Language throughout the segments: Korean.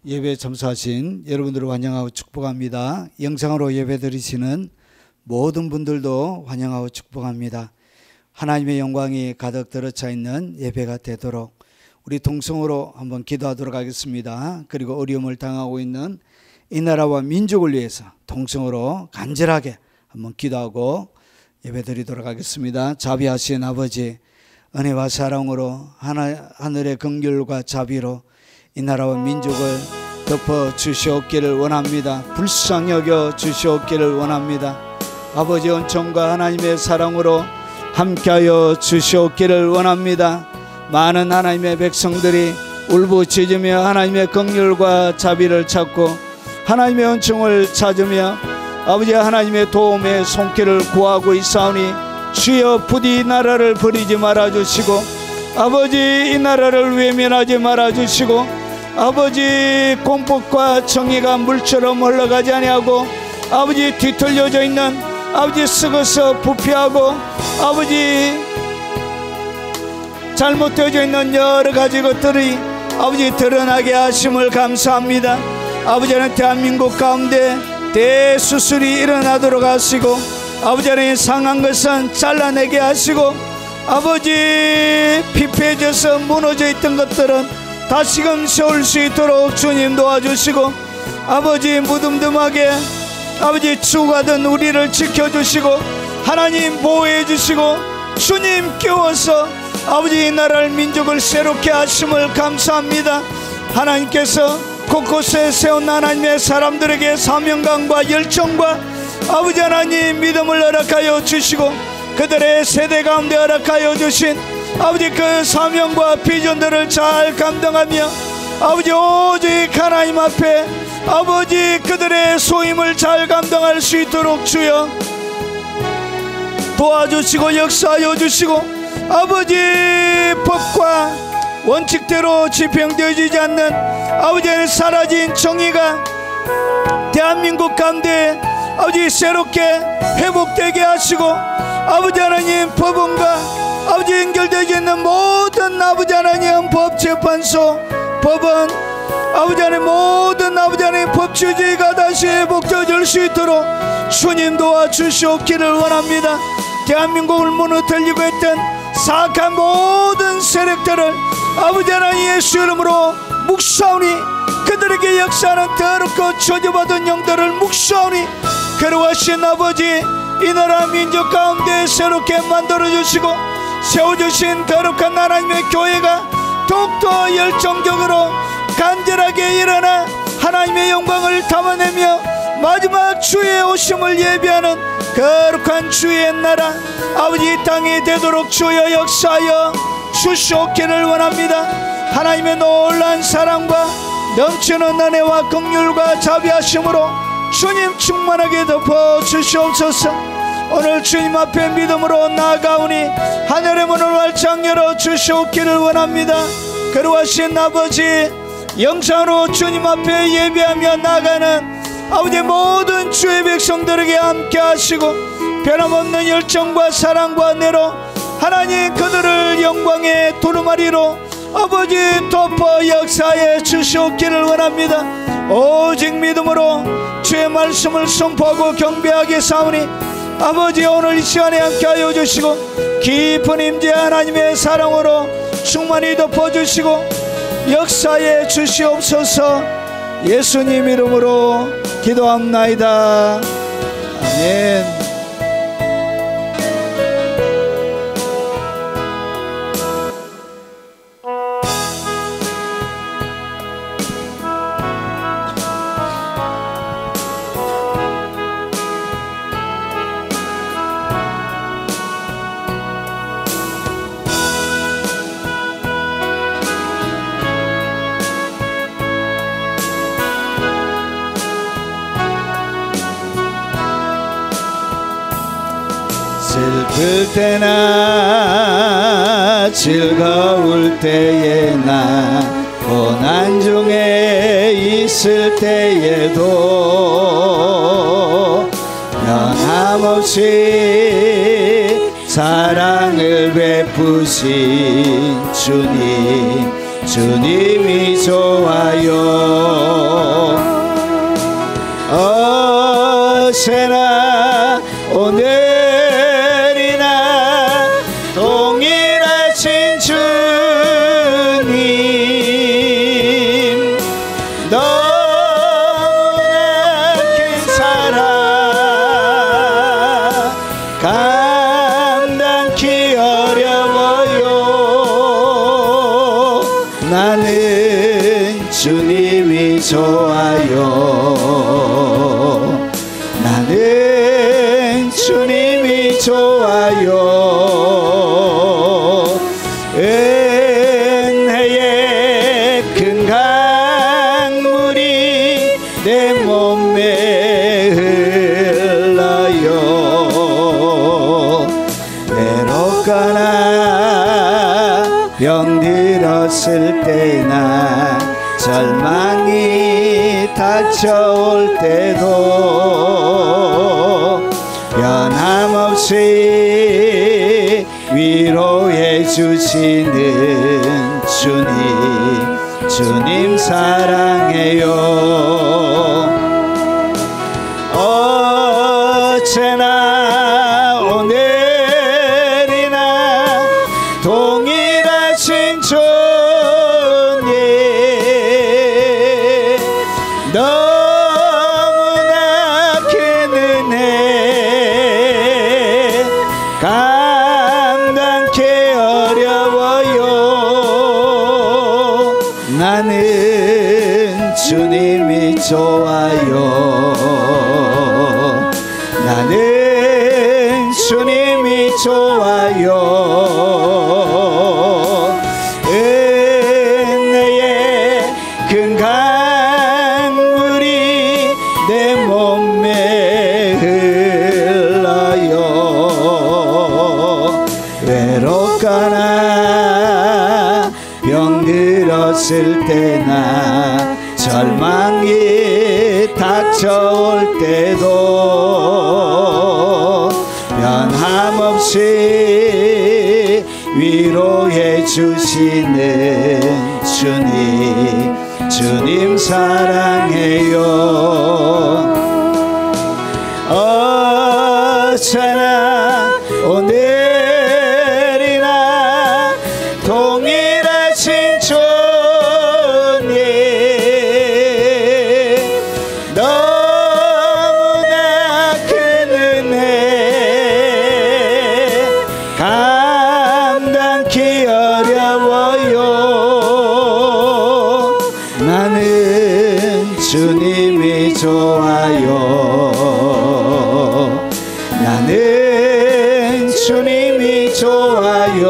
예배 참석하신 여러분들을 환영하고 축복합니다. 영상으로 예배 드리시는 모든 분들도 환영하고 축복합니다. 하나님의 영광이 가득 들어차 있는 예배가 되도록 우리 동성으로 한번 기도하도록 하겠습니다. 그리고 어려움을 당하고 있는 이 나라와 민족을 위해서 동성으로 간절하게 한번 기도하고 예배 드리도록 하겠습니다. 자비하신 아버지, 은혜와 사랑으로 하늘의 긍휼과 자비로 이 나라와 민족을 덮어 주시옵기를 원합니다. 불쌍히 여겨 주시옵기를 원합니다. 아버지 은총과 하나님의 사랑으로 함께하여 주시옵기를 원합니다. 많은 하나님의 백성들이 울부짖으며 하나님의 긍휼과 자비를 찾고 하나님의 은총을 찾으며 아버지 하나님의 도움의 손길을 구하고 있사오니 주여 부디 이 나라를 버리지 말아주시고 아버지 이 나라를 외면하지 말아주시고 아버지 공법과 정의가 물처럼 흘러가지 아니하고 아버지 뒤틀려져 있는 아버지 썩어서 부패하고 아버지 잘못되어져 있는 여러 가지 것들이 아버지 드러나게 하심을 감사합니다. 아버지는 대한민국 가운데 대수술이 일어나도록 하시고 아버지는 상한 것은 잘라내게 하시고 아버지 피폐해져서 무너져 있던 것들은 다시금 세울 수 있도록 주님 도와주시고 아버지 무덤덤하게 아버지 죽어가던 우리를 지켜주시고 하나님 보호해 주시고 주님 깨워서 아버지 이 나라를 민족을 새롭게 하심을 감사합니다. 하나님께서 곳곳에 세운 하나님의 사람들에게 사명감과 열정과 아버지 하나님 믿음을 허락하여 주시고 그들의 세대 가운데 허락하여 주신 아버지 그 사명과 비전들을 잘 감당하며 아버지 오직 하나님 앞에 아버지 그들의 소임을 잘 감당할 수 있도록 주여 도와주시고 역사하여 주시고 아버지 법과 원칙대로 집행되어지지 않는 아버지의 사라진 정의가 대한민국 가운데 아버지 새롭게 회복되게 하시고 아버지 하나님 법원과 아버지 연결되어 있는 모든 아버지 하나님 법재판소 법원 아버지 하나님 모든 아버지 하나님 법치주의가 다시 회복되어질 수 있도록 주님 도와주시옵기를 원합니다. 대한민국을 무너뜨리고 했던 사악한 모든 세력들을 아버지 하나님 예수 이름으로 묵사오니 그들에게 역사하는 더럽고 저주받은 영들을 묵사오니 그러하신 아버지 이 나라 민족 가운데 새롭게 만들어주시고 세워주신 거룩한 하나님의 교회가 더욱더 열정적으로 간절하게 일어나 하나님의 영광을 담아내며 마지막 주의 오심을 예비하는 거룩한 주의 나라 아버지 이 땅이 되도록 주여 역사하여 주시옵기를 원합니다. 하나님의 놀라운 사랑과 넘치는 은혜와 긍휼과 자비하심으로 주님 충만하게 덮어 주시옵소서. 오늘 주님 앞에 믿음으로 나아가오니 하늘의 문을 활짝 열어 주시옵기를 원합니다. 그러하신 아버지 영상으로 주님 앞에 예배하며 나아가는 아버지 모든 주의 백성들에게 함께 하시고 변함없는 열정과 사랑과 은혜로 하나님 그들을 영광의 두루마리로 아버지 덮어 역사해 주시옵기를 원합니다. 오직 믿음으로 주의 말씀을 선포하고 경배하게 사오니 아버지 오늘 이 시간에 함께하여 주시고 깊은 임재 하나님의 사랑으로 충만히 덮어주시고 역사해 주시옵소서. 예수님 이름으로 기도합나이다. 아멘. 슬플 때나 즐거울 때에나 고난 중에 있을 때에도 변함없이 사랑을 베푸신 주님이 좋아요. 주님이 좋아요. 나는 주님이 좋아요. 은혜의 큰 강물이 내 몸에 흘러요. 외롭거나 병들었을 때나 절망이 닥쳐올 때도 변함없이 위로해 주시는 주님 사랑해요. 어제나 오늘이나 동일하신 주님, 너무나 큰 은혜 감당케 어려워요. 나는 주님이 좋아요. 나는 주님이 좋아요. 은혜의 큰 강물이 내 몸에 흘러요. 외롭거나 병들었을 때나 절망이 닥쳐올 때도 변함없이 위로해 주시는 주님 사랑해요. 어제나 오늘이나 동일하신 주님, 너무나 큰 은혜 감당기 어려워요. 나는 주님이 좋아요. 나는 주님이 좋아요.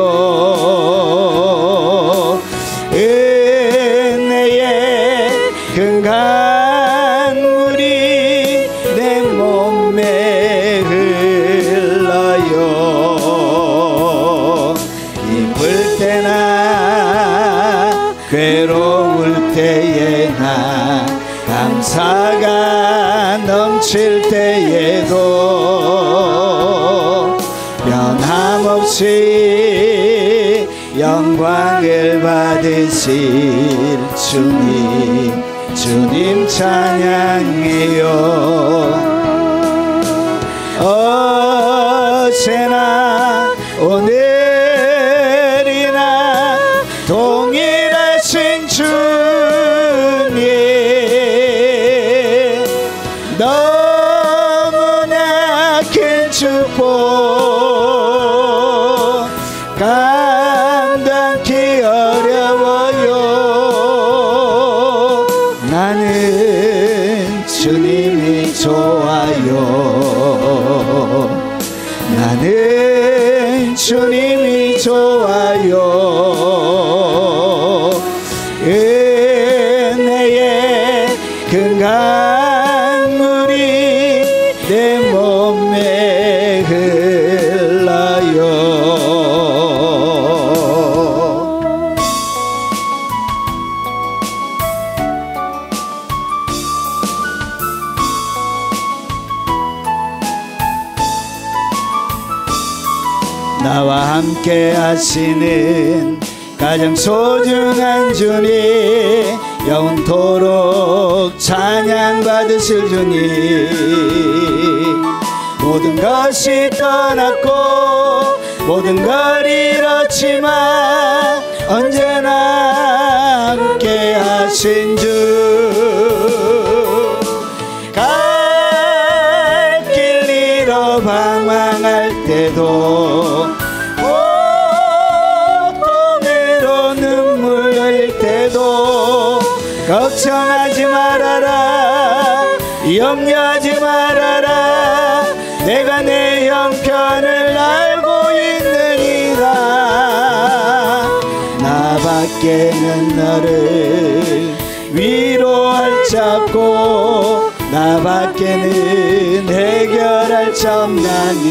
은혜의 큰 강물이 내 몸에 흘러요. 기쁠 때나 괴로울 때에나 감사가 넘칠 때에도 변함없이 영광을 받으실 주님 찬양해요. 어제나 오늘이나 동일하신 주님, 너무나 큰 축복 감당기 어려워요. 나는 주님이 좋아요. 나는 주님이 좋아요. 은혜의 큰 강물이 내 몸에 흘러요. 나와 함께 하시는 가장 소중한 주님, 영원토록 찬양받으실 주님. 모든 것이 떠났고 모든 걸 잃었지만 언제나 함께 하신 주, 갈 길 잃어 방황할 때도 고통으로 눈물 흘릴 때도 걱정하지 말아라 염려하지 말아라 내가 내 형편을 알고 있느니라 나밖에는 너를 위로할 자 없고 나밖에는 해결할 자 없나니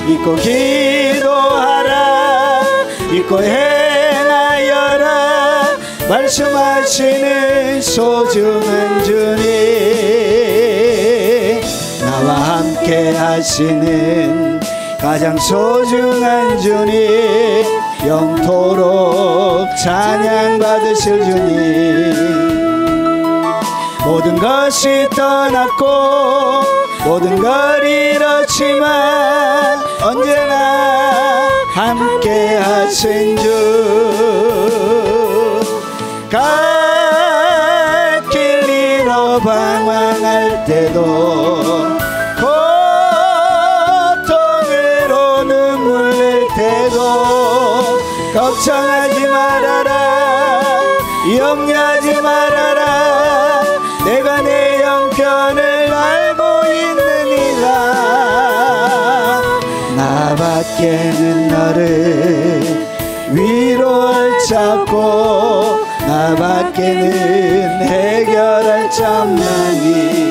믿고 기도하라 믿고 행하여라 말씀하시는 소중한 주님 나와 함께 하시는 가장 소중한 주님 영토록 찬양 받으실 주님 모든 것이 떠났고 모든 걸 잃었지만 언제나 함께 하신 주 갈 길 잃어 방황할 때도 고통으로 눈물 낼 때도 걱정하지 말아라 염려하지 말아라 내가 내 형편을 알고 있느니라 나밖에는 너를 위로할 자 없고 나밖에는 해결할 자 없나니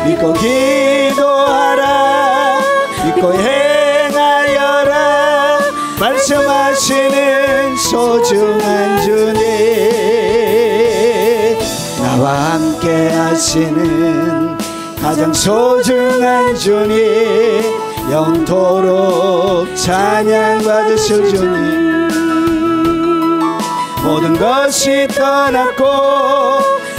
믿고 기도하라 믿고 행하여라 말씀하시는 소중한 주님 나와 함께 하시는 가장 소중한 주님 영토록 찬양 받으실 주님 모든 것이 떠났고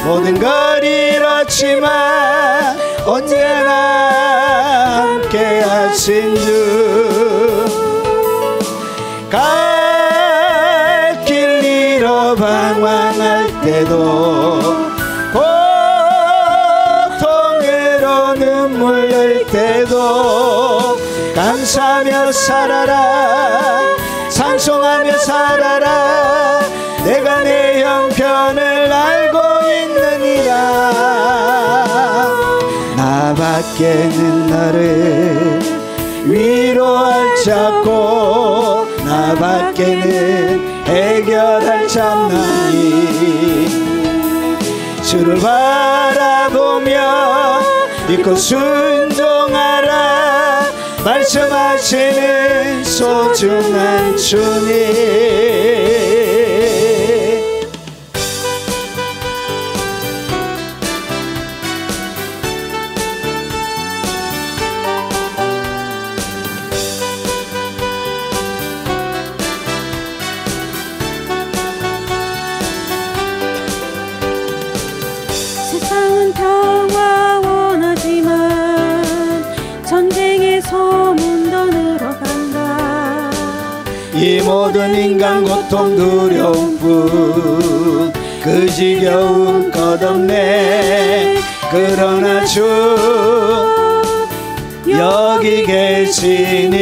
모든 걸 잃었지만 언제나 함께 하신 주 갈 길 잃어 방황할 때도 고통으로 눈물 날 때도 감사하며 살아라 찬송하며 살아라 내가 내 형편을 알고 있느니라 나밖에는 너를 위로할 자 없고 나밖에는 해결할 자 없나니 주를 바라보며 믿고 순종하라 말씀하시는 소중한 주님 세상은 평화 원하지만 전쟁의 소문도 늘어간다 이 모든 인간 고통 두려움뿐 그 지겨움 끝없네 그러나 주 여기 계시니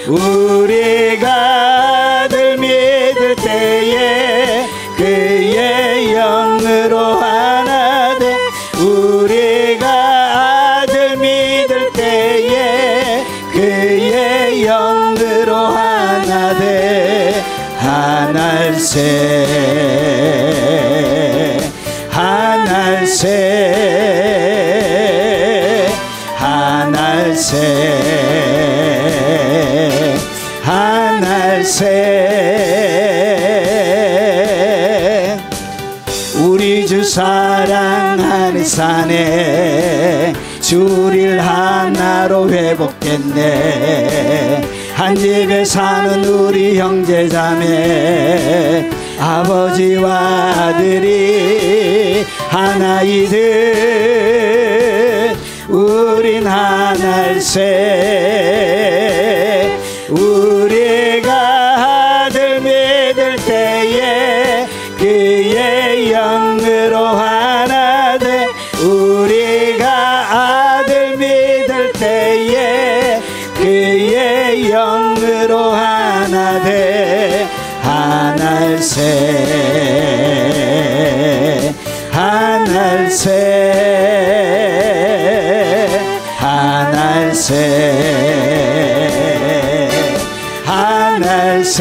우리가 늘 믿을 때에 그의 영으로 하나 돼 우리가 아들 믿을 때에 그의 영으로 하나 돼 하늘새 하늘새 하늘새 하늘새 우리 주 사랑하는 산에 주를 하나로 회복했네 한 집에 사는 우리 형제자매 아버지와 아들이 하나이듯 우린 하늘새 우리가 아들 믿을 때에 그의 영으로 하나 돼 우리가 아들 믿을 때에 그의 영으로 하나 돼 하늘새 하늘새 하늘새 하늘새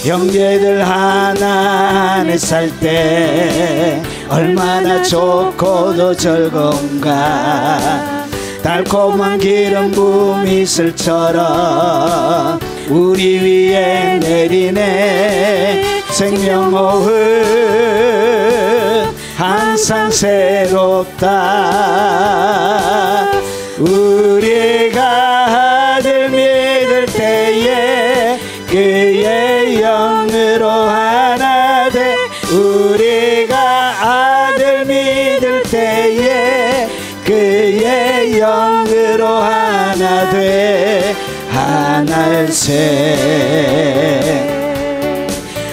형제들 하나에 살 때 얼마나 좋고도 즐거운가 달콤한 기름 부음 이슬처럼 우리 위에 내리네 생명호흡 항상 새롭다 우리가 아들 믿을 때에 그의 영으로 하나 돼 우리가 아들 믿을 때에 그의 영으로 하나 돼 하늘새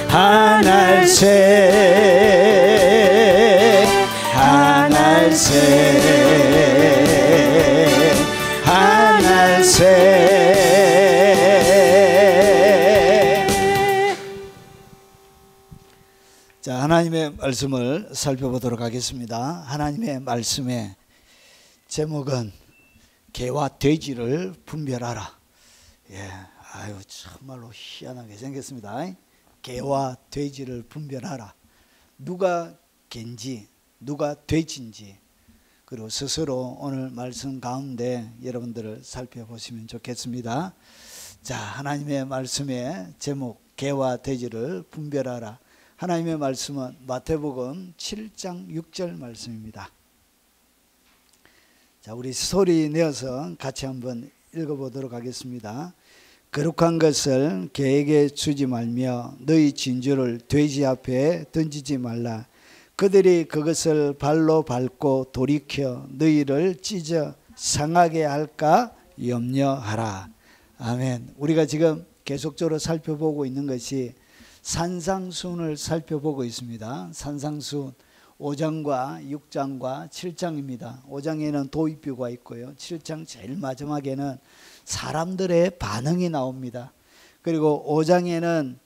하늘새 하늘새 하늘새 자, 하나님의 말씀을 살펴보도록 하겠습니다. 하나님의 말씀의 제목은 개와 돼지를 분별하라. 예, 아유 정말로 희한하게 생겼습니다. 개와 돼지를 분별하라. 누가 개인지 누가 돼지인지 그리고 스스로 오늘 말씀 가운데 여러분들을 살펴보시면 좋겠습니다. 자, 하나님의 말씀의 제목 개와 돼지를 분별하라. 하나님의 말씀은 마태복음 7장 6절 말씀입니다. 자, 우리 소리 내어서 같이 한번 읽어보도록 하겠습니다. 거룩한 것을 개에게 주지 말며 너희 진주를 돼지 앞에 던지지 말라. 그들이 그것을 발로 밟고 돌이켜 너희를 찢어 상하게 할까 염려하라. 아멘. 우리가 지금 계속적으로 살펴보고 있는 것이 산상수훈을 살펴보고 있습니다. 산상수훈 5장과 6장과 7장입니다. 5장에는 도입부가 있고요. 7장 제일 마지막에는 사람들의 반응이 나옵니다. 그리고 5장에는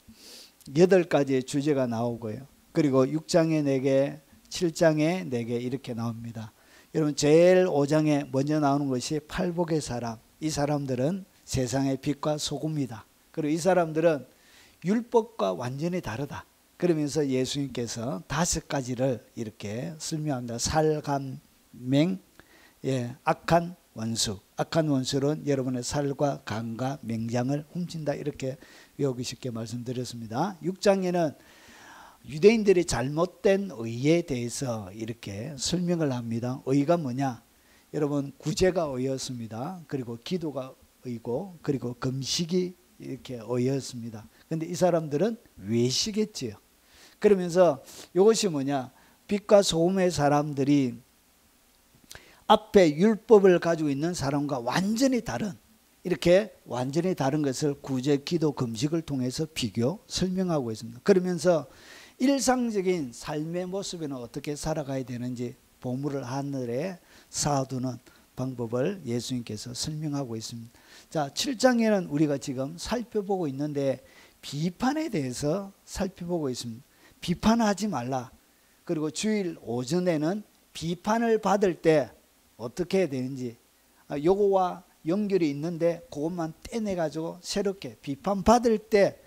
8가지의 주제가 나오고요. 그리고 6장에 4개, 7장에 4개 이렇게 나옵니다. 여러분 제일 5장에 먼저 나오는 것이 팔복의 사람. 이 사람들은 세상의 빛과 소금이다. 그리고 이 사람들은 율법과 완전히 다르다. 그러면서 예수님께서 5가지를 이렇게 설명합니다. 살감맹, 예, 악한 원수. 악한 원수는 여러분의 살과 간과 맹장을 훔친다. 이렇게 외우기 쉽게 말씀드렸습니다. 6장에는 유대인들이 잘못된 의에 대해서 이렇게 설명을 합니다. 의가 뭐냐? 여러분 구제가 의였습니다. 그리고 기도가 의고 그리고 금식이 이렇게 의였습니다. 근데 이 사람들은 외식했지요. 그러면서 이것이 뭐냐? 빛과 소금의 사람들이 앞에 율법을 가지고 있는 사람과 완전히 다른 이렇게 완전히 다른 것을 구제, 기도, 금식을 통해서 비교, 설명하고 있습니다. 그러면서 일상적인 삶의 모습에는 어떻게 살아가야 되는지 보물을 하늘에 쌓아두는 방법을 예수님께서 설명하고 있습니다. 자, 7장에는 우리가 지금 살펴보고 있는데 비판에 대해서 살펴보고 있습니다. 비판하지 말라. 그리고 주일 오전에는 비판을 받을 때 어떻게 해야 되는지 요거와 연결이 있는데 그것만 떼내가지고 새롭게 비판받을 때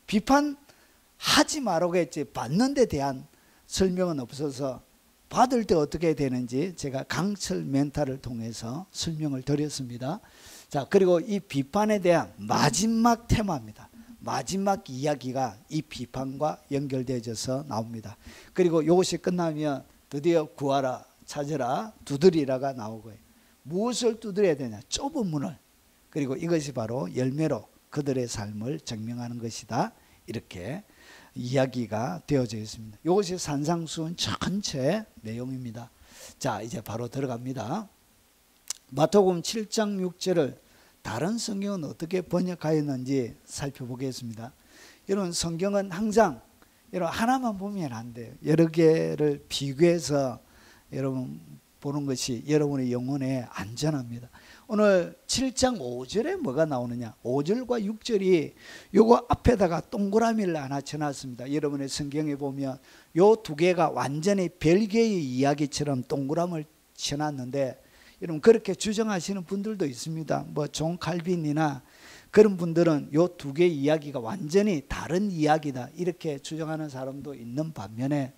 비판하지 말라고 했지 받는 데 대한 설명은 없어서 받을 때 어떻게 되는지 제가 강철 멘탈을 통해서 설명을 드렸습니다. 자, 그리고 이 비판에 대한 마지막 테마입니다. 마지막 이야기가 이 비판과 연결되어져서 나옵니다. 그리고 이것이 끝나면 드디어 구하라, 찾으라, 두드리라가 나오고요. 무엇을 두드려야 되냐? 좁은 문을. 그리고 이것이 바로 열매로 그들의 삶을 증명하는 것이다. 이렇게 이야기가 되어져 있습니다. 이것이 산상수훈 전체 내용입니다. 자, 이제 바로 들어갑니다. 마태복음 7장 6절을 다른 성경은 어떻게 번역하였는지 살펴보겠습니다. 여러분 성경은 항상 여러분 하나만 보면 안 돼요. 여러 개를 비교해서 여러분 보는 것이 여러분의 영혼에 안전합니다. 오늘 7장 5절에 뭐가 나오느냐? 5절과 6절이 요거 앞에다가 동그라미를 하나 쳐놨습니다. 여러분의 성경에 보면 요 두 개가 완전히 별개의 이야기처럼 동그라미를 쳐놨는데, 여러분 그렇게 주장하시는 분들도 있습니다. 뭐 존 칼빈이나 그런 분들은 요 두 개의 이야기가 완전히 다른 이야기다 이렇게 주장하는 사람도 있는 반면에,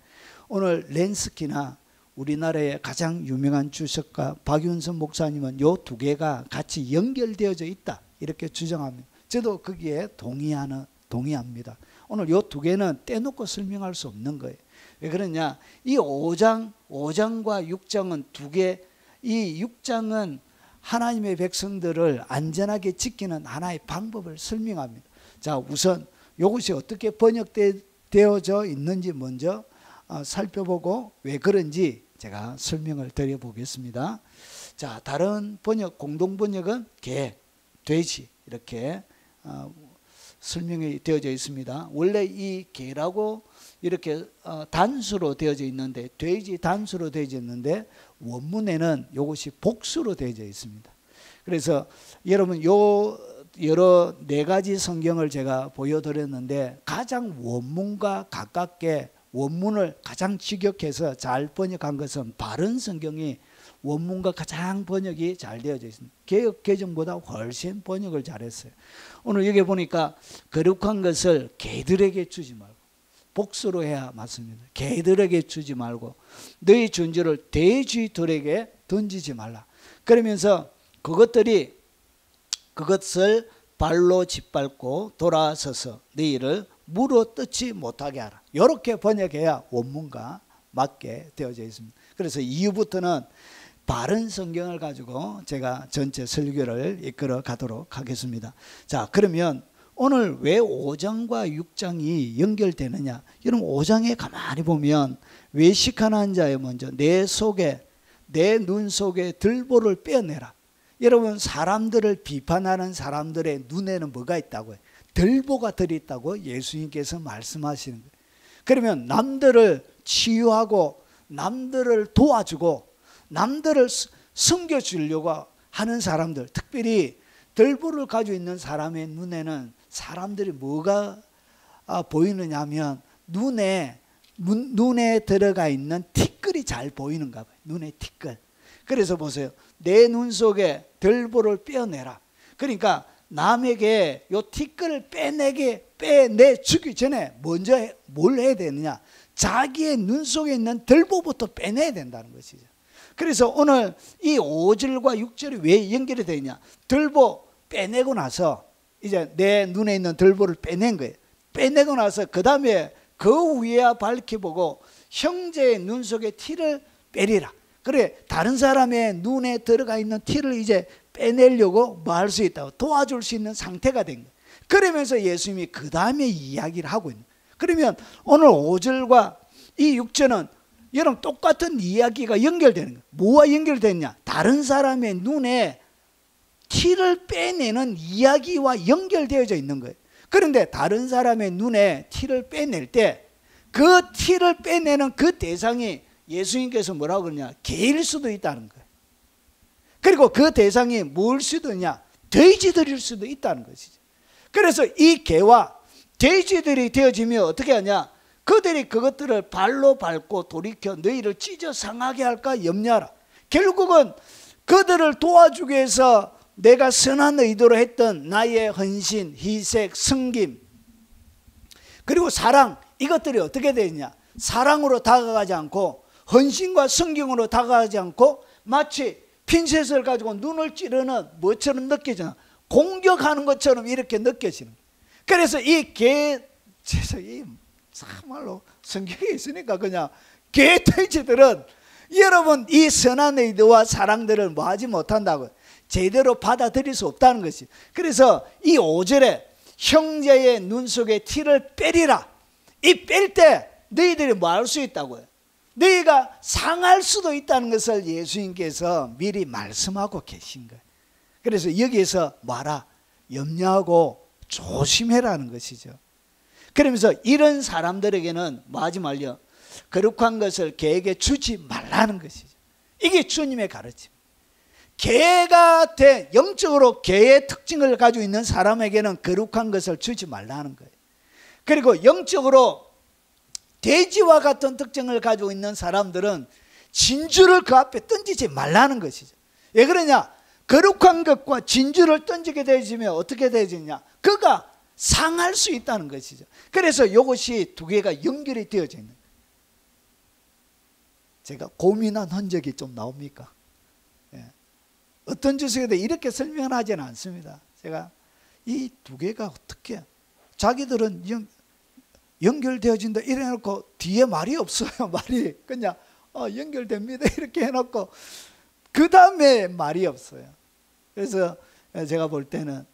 오늘 렌스키나 우리나라의 가장 유명한 주석가 박윤선 목사님은 요 두 개가 같이 연결되어져 있다 이렇게 주장합니다. 저도 거기에 동의합니다. 오늘 요 두 개는 떼놓고 설명할 수 없는 거예요. 왜 그러냐? 이 5장과 6장은 두 개, 이 6장은 하나님의 백성들을 안전하게 지키는 하나의 방법을 설명합니다. 자, 우선 이것이 어떻게 번역되어져 있는지 먼저 살펴보고 왜 그런지 제가 설명을 드려보겠습니다. 자, 다른 번역, 공동 번역은 개, 돼지 이렇게 설명이 되어져 있습니다. 원래 이 개라고 이렇게 단수로 되어져 있는데, 돼지 단수로 되어져 있는데 원문에는 이것이 복수로 되어져 있습니다. 그래서 여러분 요 여러 네 가지 성경을 제가 보여드렸는데, 가장 원문과 가깝게 원문을 가장 직역해서 잘 번역한 것은 바른 성경이 원문과 가장 번역이 잘 되어져 있습니다. 개역 개정보다 훨씬 번역을 잘했어요. 오늘 여기 보니까 거룩한 것을 개들에게 주지 말고, 복수로 해야 맞습니다. 개들에게 주지 말고 너희 존재를 돼지들에게 던지지 말라. 그러면서 그것을 발로 짓밟고 돌아서서 너희를 물어 뜯지 못하게 하라. 이렇게 번역해야 원문과 맞게 되어져 있습니다. 그래서 이후부터는 바른 성경을 가지고 제가 전체 설교를 이끌어 가도록 하겠습니다. 자, 그러면 오늘 왜 5장과 6장이 연결되느냐? 여러분 5장에 가만히 보면 외식하는 자의 먼저 내 눈 속에 들보를 빼내라. 여러분 사람들을 비판하는 사람들의 눈에는 뭐가 있다고요? 들보가 들어있다고 예수님께서 말씀하시는 거예요. 그러면 남들을 치유하고 남들을 도와주고 남들을 섬겨주려고 하는 사람들, 특별히 들보를 가지고 있는 사람의 눈에는 사람들이 뭐가 보이느냐 하면 눈에 들어가 있는 티끌이 잘 보이는가 봐요. 눈에 티끌. 그래서 보세요. 내 눈 속에 들보를 빼내라. 그러니까 남에게 요 티끌을 빼내주기 전에 먼저 뭘 해야 되느냐? 자기의 눈 속에 있는 들보부터 빼내야 된다는 것이죠. 그래서 오늘 이 5절과 6절이 왜 연결이 되느냐? 들보 빼내고 나서 이제 내 눈에 있는 들보를 빼낸 거예요. 빼내고 나서 그 다음에 그 위에 밝혀보고 형제의 눈 속에 티를 빼리라. 그래, 다른 사람의 눈에 들어가 있는 티를 이제 빼내려고 뭐 할 수 있다고 도와줄 수 있는 상태가 된 거예요. 그러면서 예수님이 그 다음에 이야기를 하고 있는 거예요. 그러면 오늘 5절과 이 6절은 여러분 똑같은 이야기가 연결되는 거예요. 뭐와 연결되느냐? 다른 사람의 눈에 티를 빼내는 이야기와 연결되어져 있는 거예요. 그런데 다른 사람의 눈에 티를 빼낼 때 그 티를 빼내는 그 대상이 예수님께서 뭐라고 그러냐? 개일 수도 있다는 거예요. 그리고 그 대상이 뭘 수도 있냐? 돼지들일 수도 있다는 것이죠. 그래서 이 개와 돼지들이 되어지면 어떻게 하냐? 그들이 그것들을 발로 밟고 돌이켜 너희를 찢어 상하게 할까 염려하라. 결국은 그들을 도와주기 위해서 내가 선한 의도로 했던 나의 헌신, 희생, 섬김 그리고 사랑, 이것들이 어떻게 되느냐? 사랑으로 다가가지 않고 헌신과 성경으로 다가가지 않고 마치 핀셋을 가지고 눈을 찌르는 뭐처럼 느껴지나? 공격하는 것처럼 이렇게 느껴지는 거예요. 그래서 이 참말로 성경에 있으니까 그냥 개돼지들은 여러분 이 선한 의도와 사랑들을 뭐 하지 못한다고요. 제대로 받아들일 수 없다는 것이. 그래서 이 5절에 형제의 눈 속에 티를 빼리라. 이 뺄 때 너희들이 뭐 할 수 있다고요? 너희가 상할 수도 있다는 것을 예수님께서 미리 말씀하고 계신 거예요. 그래서 여기에서 뭐하라? 염려하고 조심해라는 것이죠. 그러면서 이런 사람들에게는 뭐 하지 말려? 거룩한 것을 개에게 주지 말라는 것이죠. 이게 주님의 가르침. 개가 영적으로 개의 특징을 가지고 있는 사람에게는 거룩한 것을 주지 말라는 거예요. 그리고 영적으로 돼지와 같은 특징을 가지고 있는 사람들은 진주를 그 앞에 던지지 말라는 것이죠. 왜 그러냐? 거룩한 것과 진주를 던지게 되어지면 어떻게 되어지냐? 그가 상할 수 있다는 것이죠. 그래서 이것이 두 개가 연결이 되어져 있는 거예요. 제가 고민한 흔적이 좀 나옵니까? 예. 어떤 주석에도 이렇게 설명을 하지는 않습니다. 제가 이 두 개가 어떻게 자기들은 연결되어진다 이래 놓고 뒤에 말이 없어요. 말이 그냥 연결됩니다 이렇게 해놓고 그 다음에 말이 없어요. 그래서 제가 볼 때는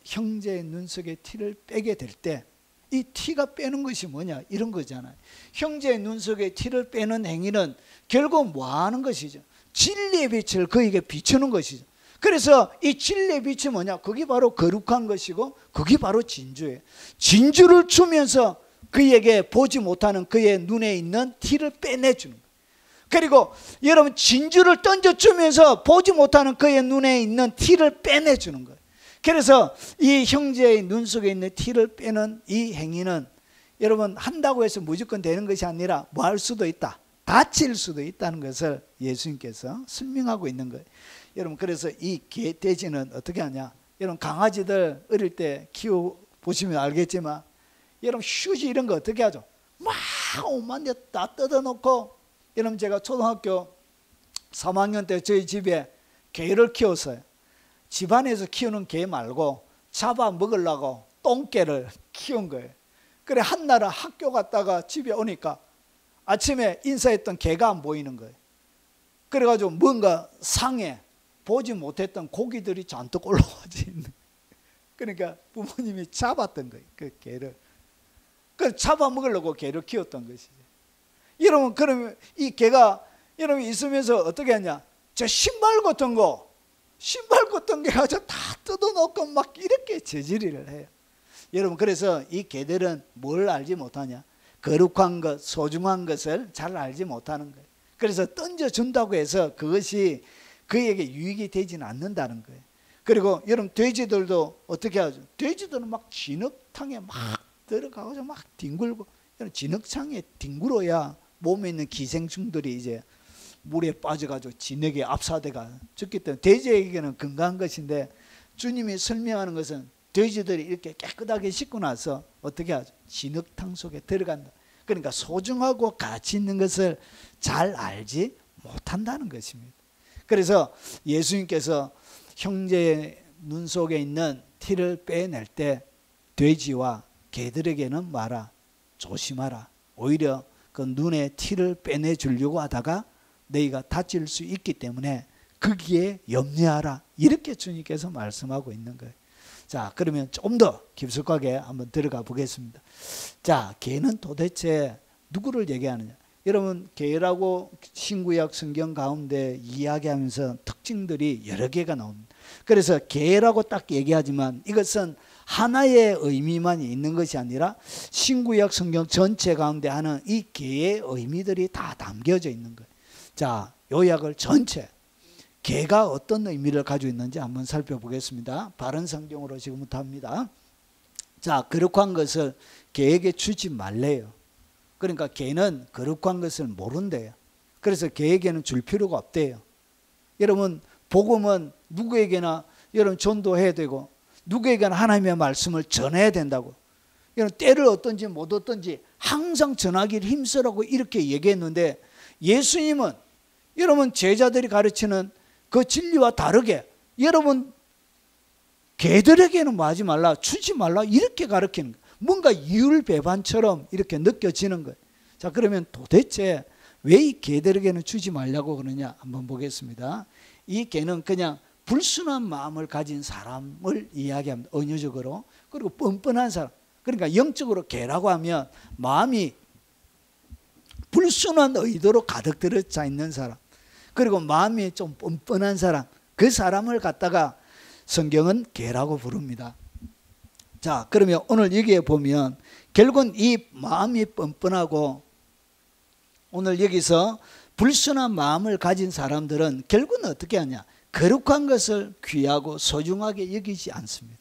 형제의 눈 속에 티를 빼게 될 때 이 티가 빼는 것이 뭐냐 이런 거잖아요. 형제의 눈 속에 티를 빼는 행위는 결국 뭐 하는 것이죠? 진리의 빛을 그에게 비추는 것이죠. 그래서 이 진리의 빛이 뭐냐? 그게 바로 거룩한 것이고 그게 바로 진주예요. 진주를 주면서 그에게 보지 못하는 그의 눈에 있는 티를 빼내주는 거예요. 그리고 여러분 진주를 던져주면서 보지 못하는 그의 눈에 있는 티를 빼내주는 거예요. 그래서 이 형제의 눈 속에 있는 티를 빼는 이 행위는 여러분 한다고 해서 무조건 되는 것이 아니라 뭐 할 수도 있다. 다칠 수도 있다는 것을 예수님께서 설명하고 있는 거예요. 여러분 그래서 이 돼지는 어떻게 하냐? 여러분 강아지들 어릴 때 키워보시면 알겠지만 여러분 휴지 이런 거 어떻게 하죠? 막 오만 데 다 뜯어놓고 여러분 제가 초등학교 3학년 때 저희 집에 개를 키웠어요. 집안에서 키우는 개 말고 잡아먹으려고 똥개를 키운 거예요. 그래 한날은 학교 갔다가 집에 오니까 아침에 인사했던 개가 안 보이는 거예요. 그래가지고 뭔가 상에 보지 못했던 고기들이 잔뜩 올라와져 있는. 그러니까 부모님이 잡았던 거예요. 그 개를. 그 잡아먹으려고 개를 키웠던 것이죠. 여러분 그러면 이 개가 여러분 있으면서 어떻게 하냐? 저 신발 같은 거 가지고 다 뜯어놓고 막 이렇게 저지리를 해요. 여러분 그래서 이 개들은 뭘 알지 못하냐? 거룩한 것, 소중한 것을 잘 알지 못하는 거예요. 그래서 던져준다고 해서 그것이 그에게 유익이 되지는 않는다는 거예요. 그리고 여러분 돼지들도 어떻게 하죠? 돼지들은 막 진흙탕에 막 들어가서 막 뒹굴고, 진흙탕에 뒹굴어야 몸에 있는 기생충들이 이제 물에 빠져가지고 진흙에 압사돼가 죽기 때문에 돼지에게는 건강한 것인데, 주님이 설명하는 것은 돼지들이 이렇게 깨끗하게 씻고 나서 어떻게 하죠? 진흙탕 속에 들어간다. 그러니까 소중하고 가치 있는 것을 잘 알지 못한다는 것입니다. 그래서 예수님께서 형제의 눈 속에 있는 티를 빼낼 때 돼지와 개들에게는 말아, 조심하라. 오히려 그 눈에 티를 빼내주려고 하다가 너희가 다칠 수 있기 때문에 거기에 염려하라. 이렇게 주님께서 말씀하고 있는 거예요. 자, 그러면 좀 더 깊숙하게 한번 들어가 보겠습니다. 자, 개는 도대체 누구를 얘기하느냐? 여러분, 개라고 신구약 성경 가운데 이야기하면서 특징들이 여러 개가 나옵니다. 그래서 개라고 딱 얘기하지만 이것은 하나의 의미만 있는 것이 아니라 신구약 성경 전체 가운데 하는 이 개의 의미들이 다 담겨져 있는 거예요. 자, 요약을 전체 개가 어떤 의미를 가지고 있는지 한번 살펴보겠습니다. 바른 성경으로 지금부터 합니다. 자, 거룩한 것을 개에게 주지 말래요. 그러니까 개는 거룩한 것을 모른대요. 그래서 개에게는 줄 필요가 없대요. 여러분, 복음은 누구에게나 여러분 전도해야 되고 누구에게나 하나님의 말씀을 전해야 된다고. 여러분, 때를 얻든지 못 얻든지 항상 전하기를 힘쓰라고 이렇게 얘기했는데, 예수님은 여러분 제자들이 가르치는 그 진리와 다르게 여러분 개들에게는 뭐 하지 말라, 주지 말라 이렇게 가르치는 거예요. 뭔가 이율배반처럼 이렇게 느껴지는 거예요. 자, 그러면 도대체 왜 이 개들에게는 주지 말라고 그러냐 한번 보겠습니다. 이 개는 그냥 불순한 마음을 가진 사람을 이야기합니다. 언어적으로. 그리고 뻔뻔한 사람. 그러니까 영적으로 개라고 하면 마음이 불순한 의도로 가득 들어차 있는 사람, 그리고 마음이 좀 뻔뻔한 사람, 그 사람을 갖다가 성경은 개라고 부릅니다. 자, 그러면 오늘 여기에 보면 결국은 이 마음이 뻔뻔하고 오늘 여기서 불순한 마음을 가진 사람들은 결국은 어떻게 하냐? 거룩한 것을 귀하고 소중하게 여기지 않습니다.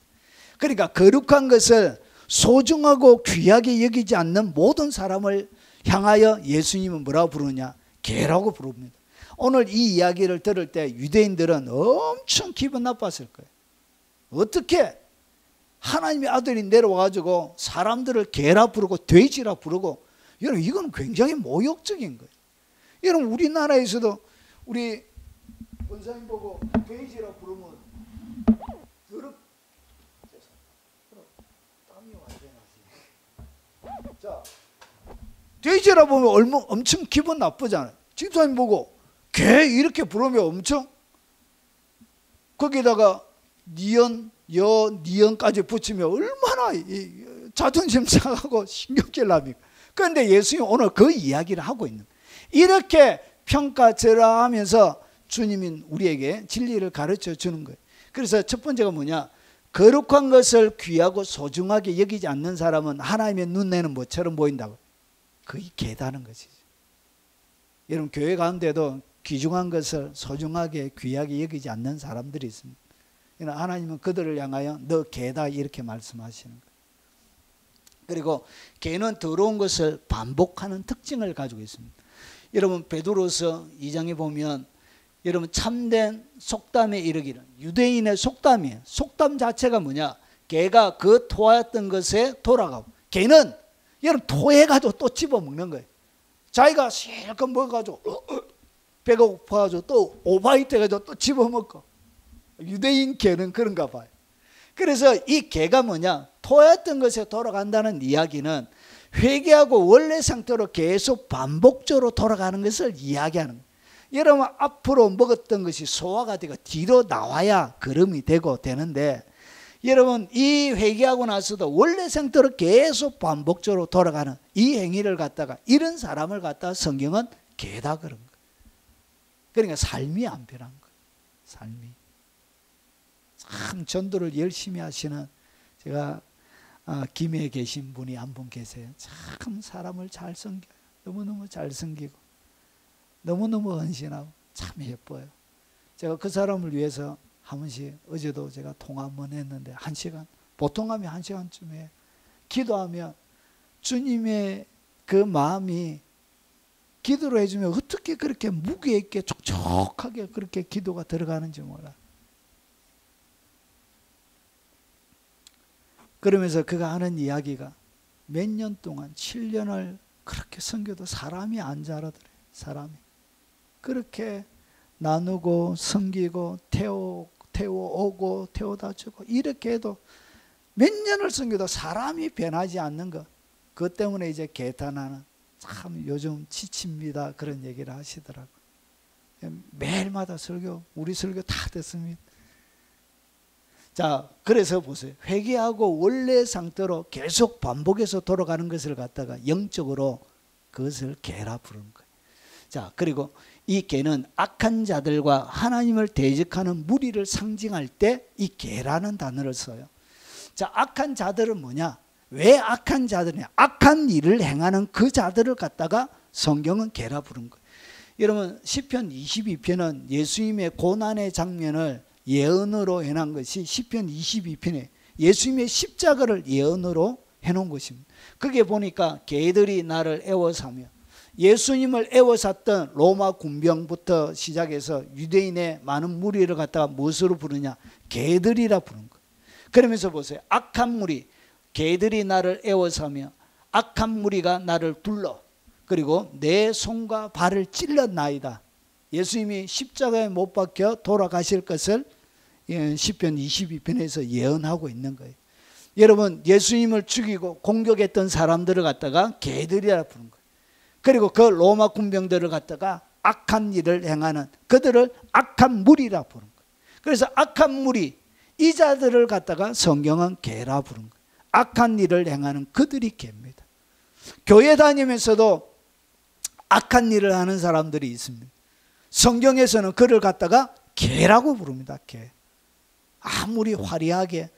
그러니까 거룩한 것을 소중하고 귀하게 여기지 않는 모든 사람을 향하여 예수님은 뭐라고 부르냐? 개라고 부릅니다. 오늘 이 이야기를 들을 때 유대인들은 엄청 기분 나빴을 거예요. 어떻게 하나님의 아들이 내려와가지고 사람들을 개라 부르고 돼지라 부르고, 여러분 이건 굉장히 모욕적인 거예요. 여러분 우리나라에서도 우리 권사님 보고 돼지라 부르면 더럽 땀이 완전히 나지. 자, 돼지라 보면 엄청 기분 나쁘잖아요. 집사님 보고 개 이렇게 부르면 엄청, 거기다가 니은, 여, 니은까지 붙이면 얼마나 자존심 상하고 신경질 납니까? 그런데 예수님 오늘 그 이야기를 하고 있는 거예요. 이렇게 평가절하하면서 주님은 우리에게 진리를 가르쳐 주는 거예요. 그래서 첫 번째가 뭐냐? 거룩한 것을 귀하고 소중하게 여기지 않는 사람은 하나님의 눈에는 뭐처럼 보인다고? 거의 개다는 것이죠. 여러분 교회 가운데도 귀중한 것을 소중하게 귀하게 여기지 않는 사람들이 있습니다. 하나님은 그들을 향하여 너 개다 이렇게 말씀하시는 거예요. 그리고 개는 더러운 것을 반복하는 특징을 가지고 있습니다. 여러분 베드로서 2장에 보면 여러분 참된 속담에 이르기를, 유대인의 속담이에요. 속담 자체가 뭐냐? 개가 그 토하였던 것에 돌아가고, 개는 여러분 토해가지고 또 집어먹는 거예요. 자기가 실컷 먹어가지고 배가 고파가지고 또 오바이트 해가지고 또 집어먹고. 유대인 개는 그런가 봐요. 그래서 이 개가 뭐냐? 토했던 것에 돌아간다는 이야기는 회개하고 원래 상태로 계속 반복적으로 돌아가는 것을 이야기하는 거예요. 여러분 앞으로 먹었던 것이 소화가 되고 뒤로 나와야 걸음이 되고 되는데, 여러분 이 회개하고 나서도 원래 상태로 계속 반복적으로 돌아가는 이 행위를 갖다가, 이런 사람을 갖다가 성경은 개다 그런 거예요. 그러니까 삶이 안 변한 거예요. 삶이. 참 전도를 열심히 하시는, 제가 김해에 계신 분이 한 분 계세요. 참 사람을 잘 섬겨요. 너무너무 잘 섬기고 너무너무 헌신하고 참 예뻐요. 제가 그 사람을 위해서 한 번씩, 어제도 제가 통화 한번 했는데 1시간, 보통 하면 1시간쯤 해요. 기도하면 주님의 그 마음이 기도로 해주면 어떻게 그렇게 무게 있게 촉촉하게 그렇게 기도가 들어가는지 몰라요. 그러면서 그가 하는 이야기가 몇 년 동안 7년을 그렇게 섬겨도 사람이 안 자라더래요. 사람이 그렇게 나누고 섬기고 태워오고 태워다 주고 이렇게 해도 몇 년을 섬겨도 사람이 변하지 않는 것, 그것 때문에 이제 개탄하는, 참 요즘 지칩니다 그런 얘기를 하시더라고요. 매일마다 설교, 우리 설교 다 듣습니다. 자, 그래서 보세요. 회개하고 원래 상태로 계속 반복해서 돌아가는 것을 갖다가 영적으로 그것을 개라 부르는 거예요. 자, 그리고 이 개는 악한 자들과 하나님을 대적하는 무리를 상징할 때 이 개라는 단어를 써요. 자, 악한 자들은 뭐냐? 왜 악한 자들이냐? 악한 일을 행하는 그 자들을 갖다가 성경은 개라 부른 거예요. 여러분 시편 22편은 예수님의 고난의 장면을 예언으로 해놓은 것이 시편 22편에 예수님의 십자가를 예언으로 해놓은 것입니다. 그게 보니까 개들이 나를 애워사며, 예수님을 애워쌌던 로마 군병부터 시작해서 유대인의 많은 무리를 갖다가 무엇으로 부르냐? 개들이라 부른 거예요. 그러면서 보세요. 악한 무리, 개들이 나를 애워사며 악한 무리가 나를 둘러, 그리고 내 손과 발을 찔렀나이다. 예수님이 십자가에 못 박혀 돌아가실 것을 시편 22편에서 예언하고 있는 거예요. 여러분 예수님을 죽이고 공격했던 사람들을 갖다가 개들이라 부른 거예요. 그리고 그 로마 군병들을 갖다가 악한 일을 행하는 그들을 악한 무리라 부른 거예요. 그래서 악한 무리, 이 자들을 갖다가 성경은 개라 부른 거예요. 악한 일을 행하는 그들이 개입니다. 교회 다니면서도 악한 일을 하는 사람들이 있습니다. 성경에서는 그를 갖다가 개라고 부릅니다. 개. 아무리 화려하게,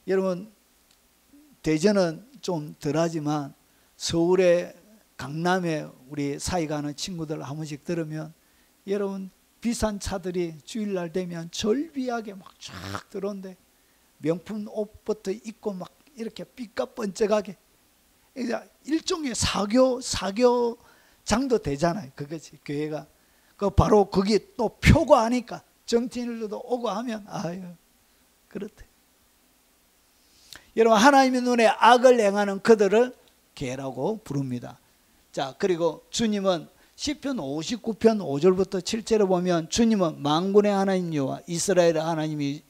여러분 대전은 좀 덜하지만 서울에 강남에 우리 사이 가는 친구들 한 번씩 들으면 여러분 비싼 차들이 주일날 되면 절비하게 막 쫙 들어온대. 명품 옷부터 입고 막 이렇게 삐까뻔쩍하게. 일종의 사교장도 되잖아요. 그것이 교회가. 그 바로 거기 또 표고 하니까 정치인들도 오고 하면 아유 그렇대. 여러분, 하나님의 눈에 악을 행하는 그들을 개라고 부릅니다. 자, 그리고 주님은 시편 59편 5절부터 7절에 보면 주님은 만군의 하나님 여호와 이스라엘의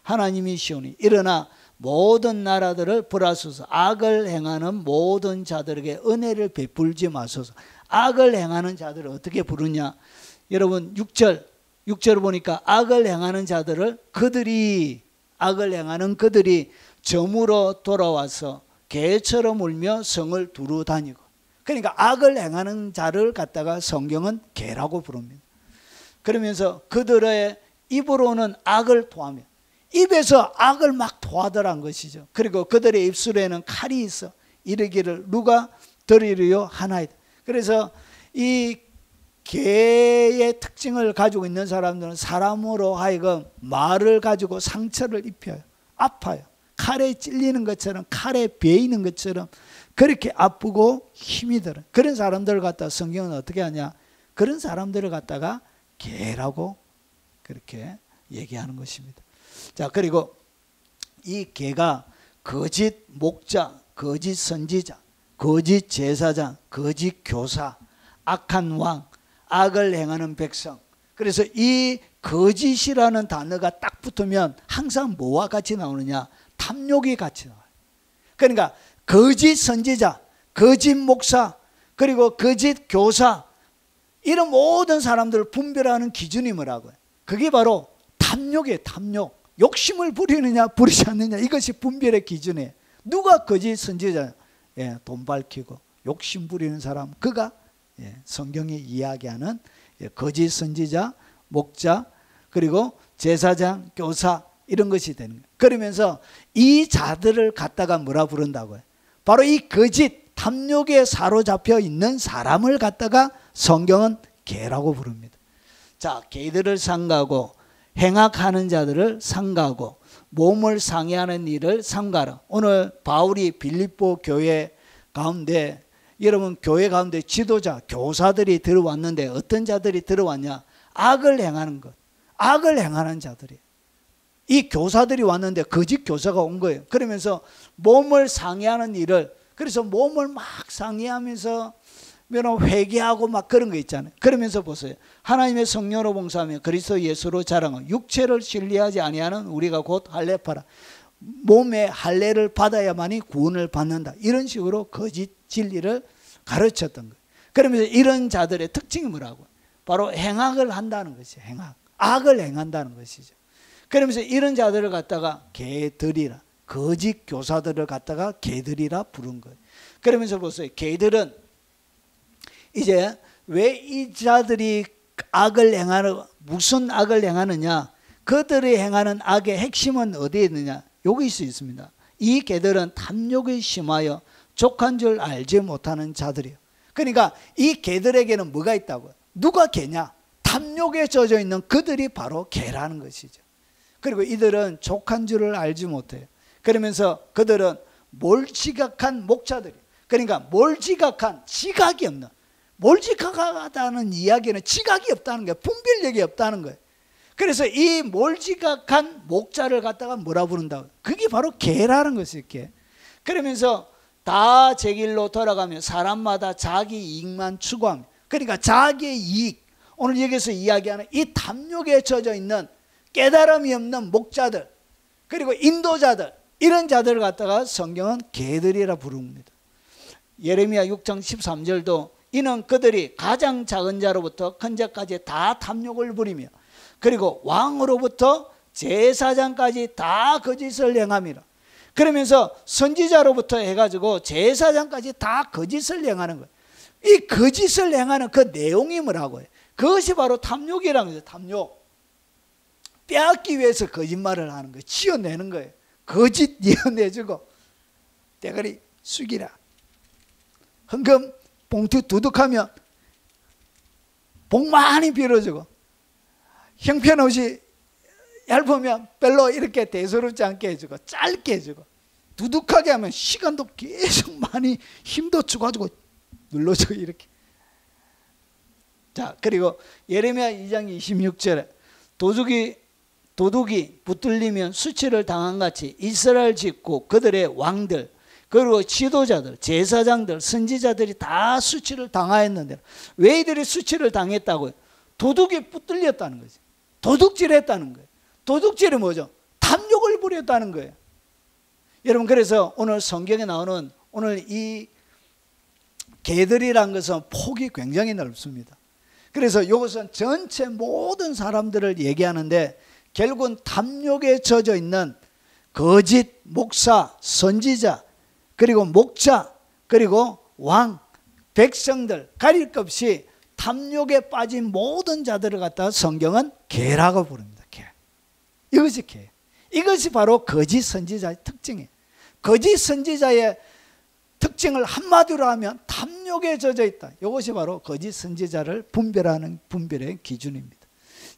하나님이시오니 일어나 모든 나라들을 벌하소서. 악을 행하는 모든 자들에게 은혜를 베풀지 마소서. 악을 행하는 자들을 어떻게 부르냐? 여러분 6절 보니까 악을 행하는 자들을 악을 행하는 그들이 점으로 돌아와서 개처럼 울며 성을 두루 다니고. 그러니까 악을 행하는 자를 갖다가 성경은 개라고 부릅니다. 그러면서 그들의 입으로는 악을 토하며, 입에서 악을 막 토하더란 것이죠. 그리고 그들의 입술에는 칼이 있어 이르기를 누가 들으리요 하나이다. 그래서 이 개의 특징을 가지고 있는 사람들은 사람으로 하여금 말을 가지고 상처를 입혀요. 아파요. 칼에 찔리는 것처럼, 칼에 베이는 것처럼 그렇게 아프고 힘이 들어요. 그런 사람들을 갖다 성경은 어떻게 하냐? 그런 사람들을 갖다가 개라고 그렇게 얘기하는 것입니다. 자, 그리고 이 개가 거짓 목자, 거짓 선지자, 거짓 제사장, 거짓 교사, 악한 왕, 악을 행하는 백성. 그래서 이 거짓이라는 단어가 딱 붙으면 항상 뭐와 같이 나오느냐? 탐욕이 같이 나와요. 그러니까 거짓 선지자, 거짓 목사, 그리고 거짓 교사, 이런 모든 사람들을 분별하는 기준이 뭐라고요? 그게 바로 탐욕이에요. 탐욕. 욕심을 부리느냐 부리지 않느냐, 이것이 분별의 기준이에요. 누가 거짓 선지자? 예, 돈 밝히고 욕심 부리는 사람, 그가 성경이 이야기하는 거짓 선지자, 목자, 그리고 제사장, 교사, 이런 것이 되는 거예요. 그러면서 이 자들을 갖다가 뭐라 부른다고요? 바로 이 거짓 탐욕에 사로잡혀 있는 사람을 갖다가 성경은 개라고 부릅니다. 자, 개들을 삼가하고 행악하는 자들을 삼가하고 몸을 상해하는 일을 삼가하라. 오늘 바울이 빌립보 교회 가운데, 여러분 교회 가운데 지도자, 교사들이 들어왔는데 어떤 자들이 들어왔냐? 악을 행하는 것, 악을 행하는 자들이에요. 이 교사들이 왔는데 거짓 교사가 온 거예요. 그러면서 몸을 상해하는 일을, 그래서 몸을 막 상해하면서 회개하고 막 그런 거 있잖아요. 그러면서 보세요. 하나님의 성령으로 봉사하며 그리스도 예수로 자랑하고 육체를 신뢰하지 아니하는 우리가 곧 할례파라. 몸의 할례를 받아야만이 구원을 받는다. 이런 식으로 거짓 진리를 가르쳤던 거예요. 그러면서 이런 자들의 특징이 뭐라고? 바로 행악을 한다는 것이에요. 행악. 악을 행한다는 것이죠. 그러면서 이런 자들을 갖다가 개들이라, 거짓 교사들을 갖다가 개들이라 부른 거예요. 그러면서 보세요. 개들은 이제 왜 이 자들이 악을 행하는, 무슨 악을 행하느냐? 그들이 행하는 악의 핵심은 어디에 있느냐? 여기 있습니다. 이 개들은 탐욕이 심하여 족한 줄 알지 못하는 자들이에요. 그러니까 이 개들에게는 뭐가 있다고요? 누가 개냐? 탐욕에 젖어 있는 그들이 바로 개라는 것이죠. 그리고 이들은 족한 줄을 알지 못해요. 그러면서 그들은 몰지각한 목자들이에요. 그러니까 몰지각한, 지각이 없는, 몰지각하다는 이야기는 지각이 없다는 거예요. 분별력이 없다는 거예요. 그래서 이 몰지각한 목자를 갖다가 뭐라 부른다고? 그게 바로 개라는 것이에요. 개. 그러면서 다 제 길로 돌아가며 사람마다 자기 이익만 추구하며, 그러니까 자기의 이익, 오늘 여기서 이야기하는 이 탐욕에 젖어 있는 깨달음이 없는 목자들, 그리고 인도자들, 이런 자들을 갖다가 성경은 개들이라 부릅니다. 예레미야 6장 13절도 이는 그들이 가장 작은 자로부터 큰 자까지 다 탐욕을 부리며 그리고 왕으로부터 제사장까지 다 거짓을 행함이라. 그러면서 선지자로부터 해가지고 제사장까지 다 거짓을 행하는 거예요. 이 거짓을 행하는 그 내용이 뭐라고 해요? 그것이 바로 탐욕이라는 거죠. 탐욕. 빼앗기 위해서 거짓말을 하는 거예요. 지어내는 거예요. 거짓 이어내주고 대가리 숙이라, 헌금 봉투 두둑하면 복 많이 빌어주고, 형편없이 얇으면 별로 이렇게 대수롭지 않게 해주고, 짧게 해주고, 두둑하게 하면 시간도 계속 많이 힘도 주가지고 눌러주고 이렇게. 자, 그리고 예레미야 2장 26절에 도둑이 붙들리면 수치를 당한 같이 이스라엘 집고 그들의 왕들 그리고 지도자들, 제사장들, 선지자들이 다 수치를 당하였는데, 왜 이들이 수치를 당했다고요? 도둑이 붙들렸다는 거지. 도둑질했다는 거예요. 도둑질이 뭐죠? 탐욕을 부렸다는 거예요. 여러분, 그래서 오늘 성경에 나오는 오늘 이 개들이란 것은 폭이 굉장히 넓습니다. 그래서 이것은 전체 모든 사람들을 얘기하는데, 결국은 탐욕에 젖어 있는 거짓 목사, 선지자, 그리고 목자, 그리고 왕, 백성들 가릴 것 없이 탐욕에 빠진 모든 자들을 갖다가 성경은 개라고 부릅니다. 개. 이것이 개. 이것이 바로 거짓 선지자의 특징이에요. 거짓 선지자의 특징을 한마디로 하면 탐욕에 젖어 있다. 이것이 바로 거짓 선지자를 분별하는 분별의 기준입니다.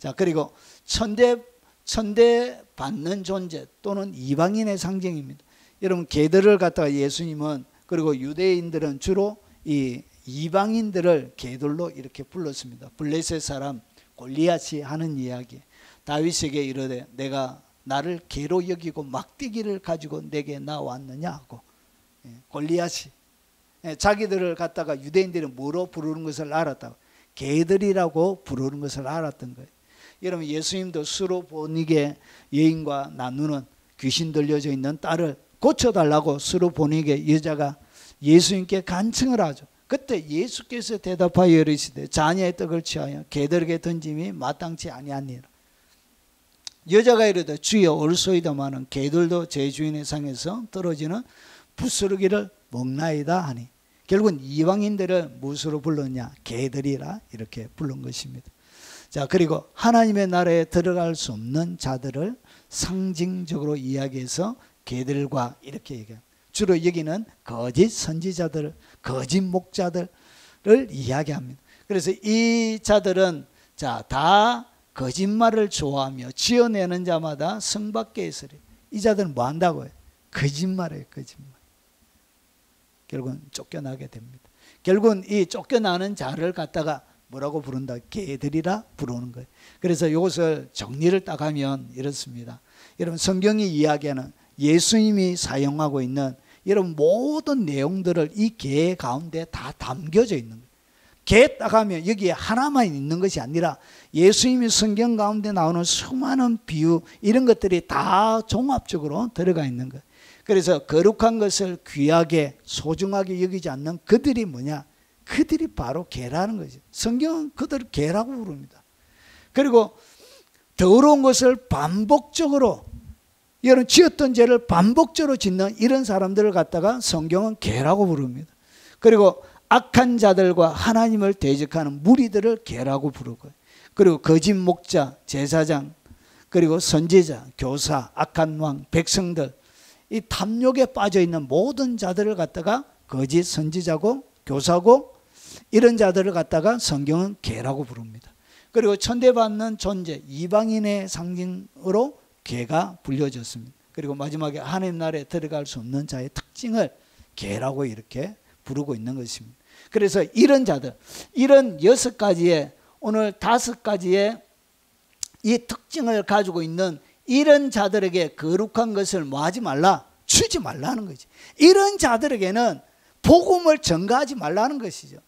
자, 그리고 천대 받는 존재 또는 이방인의 상징입니다. 여러분, 개들을 갖다가 예수님은, 그리고 유대인들은 주로 이 이방인들을 개들로 이렇게 불렀습니다. 블레셋 사람 골리앗이 하는 이야기. 다윗에게 이르되 내가 나를 개로 여기고 막대기를 가지고 내게 나왔느냐 하고, 골리앗이 자기들을 갖다가 유대인들이 뭐로 부르는 것을 알았다고, 개들이라고 부르는 것을 알았던 거예요. 여러분, 예수님도 수로보니게 여인과 나누는 귀신 들려져 있는 딸을 고쳐달라고 수로보니게 여자가 예수님께 간청을 하죠. 그때 예수께서 대답하여 이르시되 자녀의 떡을 취하여 개들에게 던짐이 마땅치 아니하니라. 여자가 이르되 주여 옳소이다마는 개들도 제 주인의 상에서 떨어지는 부스러기를 먹나이다 하니, 결국은 이방인들을 무엇으로 불렀냐? 개들이라 이렇게 부른 것입니다. 자, 그리고 하나님의 나라에 들어갈 수 없는 자들을 상징적으로 이야기해서 개들과 이렇게 얘기합니다. 주로 여기는 거짓 선지자들, 거짓 목자들을 이야기합니다. 그래서 이 자들은 다 거짓말을 좋아하며 지어내는 자마다 성밖에 있으리. 이 자들은 뭐 한다고요? 거짓말이에요. 거짓말. 결국은 쫓겨나게 됩니다. 결국은 이 쫓겨나는 자를 갖다가 뭐라고 부른다? 개들이라 부르는 거예요. 그래서 이것을 정리를 딱 하면 이렇습니다. 여러분, 성경이 이야기하는 예수님이 사용하고 있는 이런 모든 내용들을 이 개 가운데 다 담겨져 있는 거예요. 개 딱 하면 여기에 하나만 있는 것이 아니라 예수님이 성경 가운데 나오는 수많은 비유, 이런 것들이 다 종합적으로 들어가 있는 거예요. 그래서 거룩한 것을 귀하게 소중하게 여기지 않는 그들이 뭐냐? 그들이 바로 개라는 거죠. 성경은 그들을 개라고 부릅니다. 그리고 더러운 것을 반복적으로, 이런 지었던 죄를 반복적으로 짓는 이런 사람들을 갖다가 성경은 개라고 부릅니다. 그리고 악한 자들과 하나님을 대적하는 무리들을 개라고 부르고, 그리고 거짓 목자, 제사장, 그리고 선지자, 교사, 악한 왕, 백성들, 이 탐욕에 빠져 있는 모든 자들을 갖다가 거짓 선지자고 교사고, 이런 자들을 갖다가 성경은 개라고 부릅니다. 그리고 천대받는 존재, 이방인의 상징으로 개가 불려졌습니다. 그리고 마지막에 하나님 나라에 들어갈 수 없는 자의 특징을 개라고 이렇게 부르고 있는 것입니다. 그래서 이런 자들, 이런 6가지의, 오늘 5가지의 이 특징을 가지고 있는 이런 자들에게 거룩한 것을 뭐 하지 말라? 주지 말라는 거지. 이런 자들에게는 복음을 전가하지 말라는 것이죠.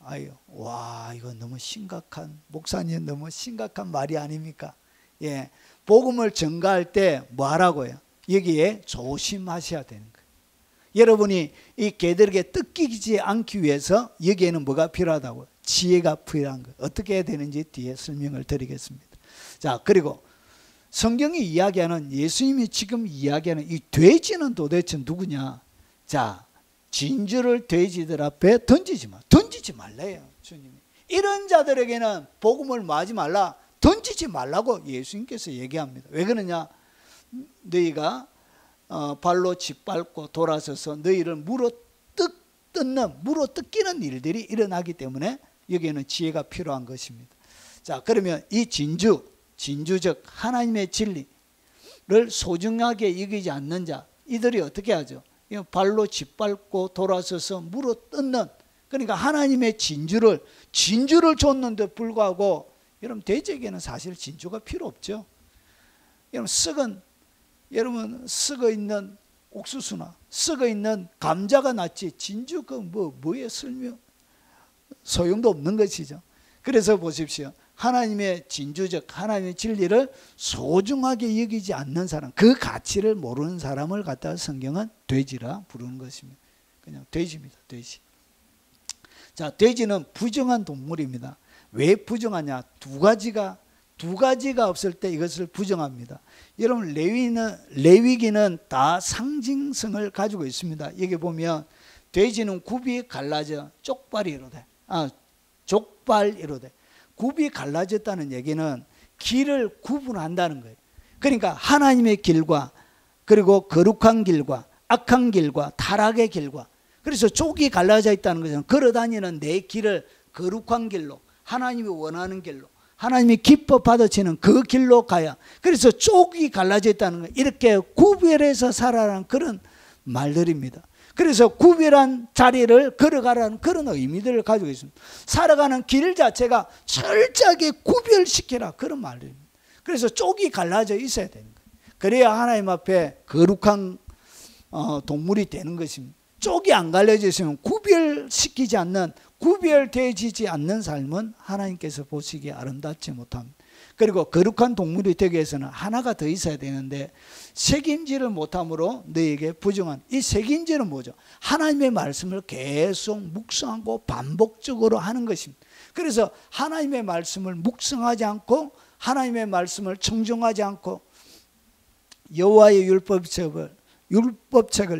아유, 와, 이거 너무 심각한, 목사님 너무 심각한 말이 아닙니까? 예, 복음을 전가할 때 뭐 하라고요? 여기에 조심하셔야 되는 거예요. 여러분이 이 개들에게 뜯기지 않기 위해서 여기에는 뭐가 필요하다고요? 지혜가 필요한 거예요. 어떻게 해야 되는지 뒤에 설명을 드리겠습니다. 자, 그리고 성경이 이야기하는, 예수님이 지금 이야기하는 이 돼지는 도대체 누구냐? 자, 진주를 돼지들 앞에 던지지 말래요, 주님이. 이런 자들에게는 복음을 뭐 하지 말라? 던지지 말라고 예수님께서 얘기합니다. 왜 그러냐? 너희가 발로 짓밟고 돌아서서 너희를 물어 뜯기는 일들이 일어나기 때문에 여기에는 지혜가 필요한 것입니다. 자, 그러면 이 진주적 하나님의 진리를 소중하게 여기지 않는 자, 이들이 어떻게 하죠? 발로 짓밟고 돌아서서 물어 뜯는, 그러니까 하나님의 진주를 줬는데 불구하고, 여러분 돼지에게는 사실 진주가 필요 없죠. 여러분 썩어 있는 옥수수나 썩어 있는 감자가 낫지 진주 뭐에 소용도 없는 것이죠. 그래서 보십시오. 하나님의 진주적 하나님의 진리를 소중하게 여기지 않는 사람, 그 가치를 모르는 사람을 갖다가 성경은 돼지라 부르는 것입니다. 그냥 돼지입니다. 돼지. 자, 돼지는 부정한 동물입니다. 왜 부정하냐? 두 가지가 없을 때 이것을 부정합니다. 여러분 레위기는 다 상징성을 가지고 있습니다. 여기 보면 돼지는 굽이 갈라져 족발이로되, 족발이로되. 굽이 갈라졌다는 얘기는 길을 구분한다는 거예요. 그러니까 하나님의 길과 그리고 거룩한 길과 악한 길과 타락의 길과, 그래서 족이 갈라져 있다는 것은 걸어다니는 내 길을 거룩한 길로, 하나님이 원하는 길로, 하나님이 기뻐 받아치는 그 길로 가야, 그래서 쪽이 갈라져 있다는 거, 이렇게 구별해서 살아라는 그런 말들입니다. 그래서 구별한 자리를 걸어가라는 그런 의미들을 가지고 있습니다. 살아가는 길 자체가 철저하게 구별시키라, 그런 말입니다. 그래서 쪽이 갈라져 있어야 되는 거예요. 그래야 하나님 앞에 거룩한 동물이 되는 것입니다. 쪽이 안 갈라져 있으면 구별시키지 않는, 구별되어지지 않는 삶은 하나님께서 보시기에 아름답지 못합니다. 그리고 거룩한 동물이 되기 위해서는 하나가 더 있어야 되는데, 책임지를 못함으로 너에게 부정한, 이 책임지는 뭐죠? 하나님의 말씀을 계속 묵상하고 반복적으로 하는 것입니다. 그래서 하나님의 말씀을 묵상하지 않고, 하나님의 말씀을 청종하지 않고, 여호와의 율법책을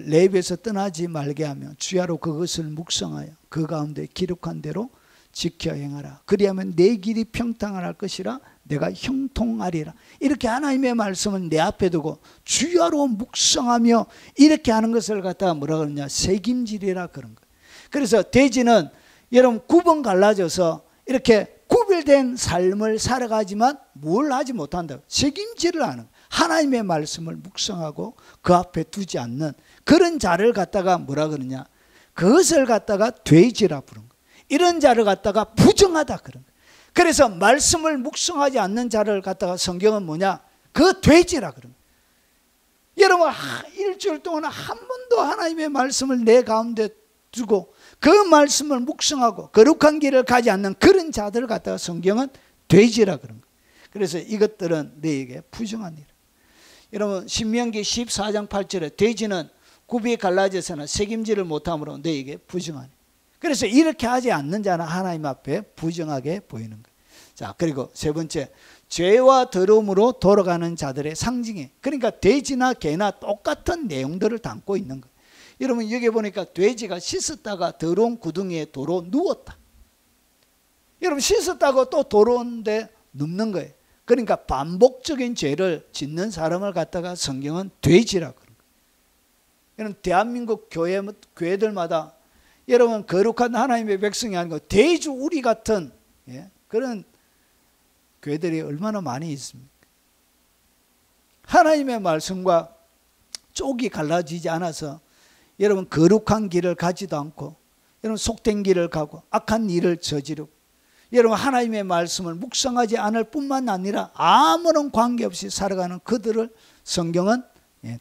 내 입에서 떠나지 말게 하며 주야로 그것을 묵상하여 그 가운데 기록한 대로 지켜 행하라. 그리하면 내 길이 평탄할 것이라 내가 형통하리라. 이렇게 하나님의 말씀을 내 앞에 두고 주야로 묵상하며 이렇게 하는 것을 갖다가 뭐라 그러냐? 책임질이라 그런 거예요. 그래서 돼지는 여러분 구분 갈라져서 이렇게 구별된 삶을 살아가지만 뭘 하지 못한다? 책임질을 하는 거예요. 하나님의 말씀을 묵상하고 그 앞에 두지 않는 그런 자를 갖다가 뭐라 그러냐? 그것을 갖다가 돼지라 부른 거예요. 이런 자를 갖다가 부정하다 그런 거예요. 그래서 말씀을 묵상하지 않는 자를 갖다가 성경은 뭐냐? 그 돼지라 그런 거예요. 여러분 일주일 동안 한 번도 하나님의 말씀을 내 가운데 두고 그 말씀을 묵상하고 거룩한 길을 가지 않는 그런 자들을 갖다가 성경은 돼지라 그런 거예요. 그래서 이것들은 너에게 부정한 일. 여러분 신명기 14장 8절에 돼지는 굽이 갈라져서는 책임지를 못함으로 너에게 부정하니. 그래서 이렇게 하지 않는 자는 하나님 앞에 부정하게 보이는 거예요. 자, 그리고 세 번째, 죄와 더러움으로 돌아가는 자들의 상징이에요. 그러니까 돼지나 개나 똑같은 내용들을 담고 있는 거예요. 여러분 여기 보니까 돼지가 씻었다가 더러운 구덩이에 도로 누웠다. 여러분 씻었다고 또 도로인데 눕는 거예요. 그러니까 반복적인 죄를 짓는 사람을 갖다가 성경은 돼지라고 그런 거예요. 여러분 대한민국 교회들마다 여러분 거룩한 하나님의 백성이 아니고 돼지 우리 같은 그런 교회들이 얼마나 많이 있습니까? 하나님의 말씀과 쪽이 갈라지지 않아서 여러분 거룩한 길을 가지도 않고 여러분 속된 길을 가고 악한 일을 저지르고 여러분 하나님의 말씀을 묵상하지 않을 뿐만 아니라 아무런 관계없이 살아가는 그들을 성경은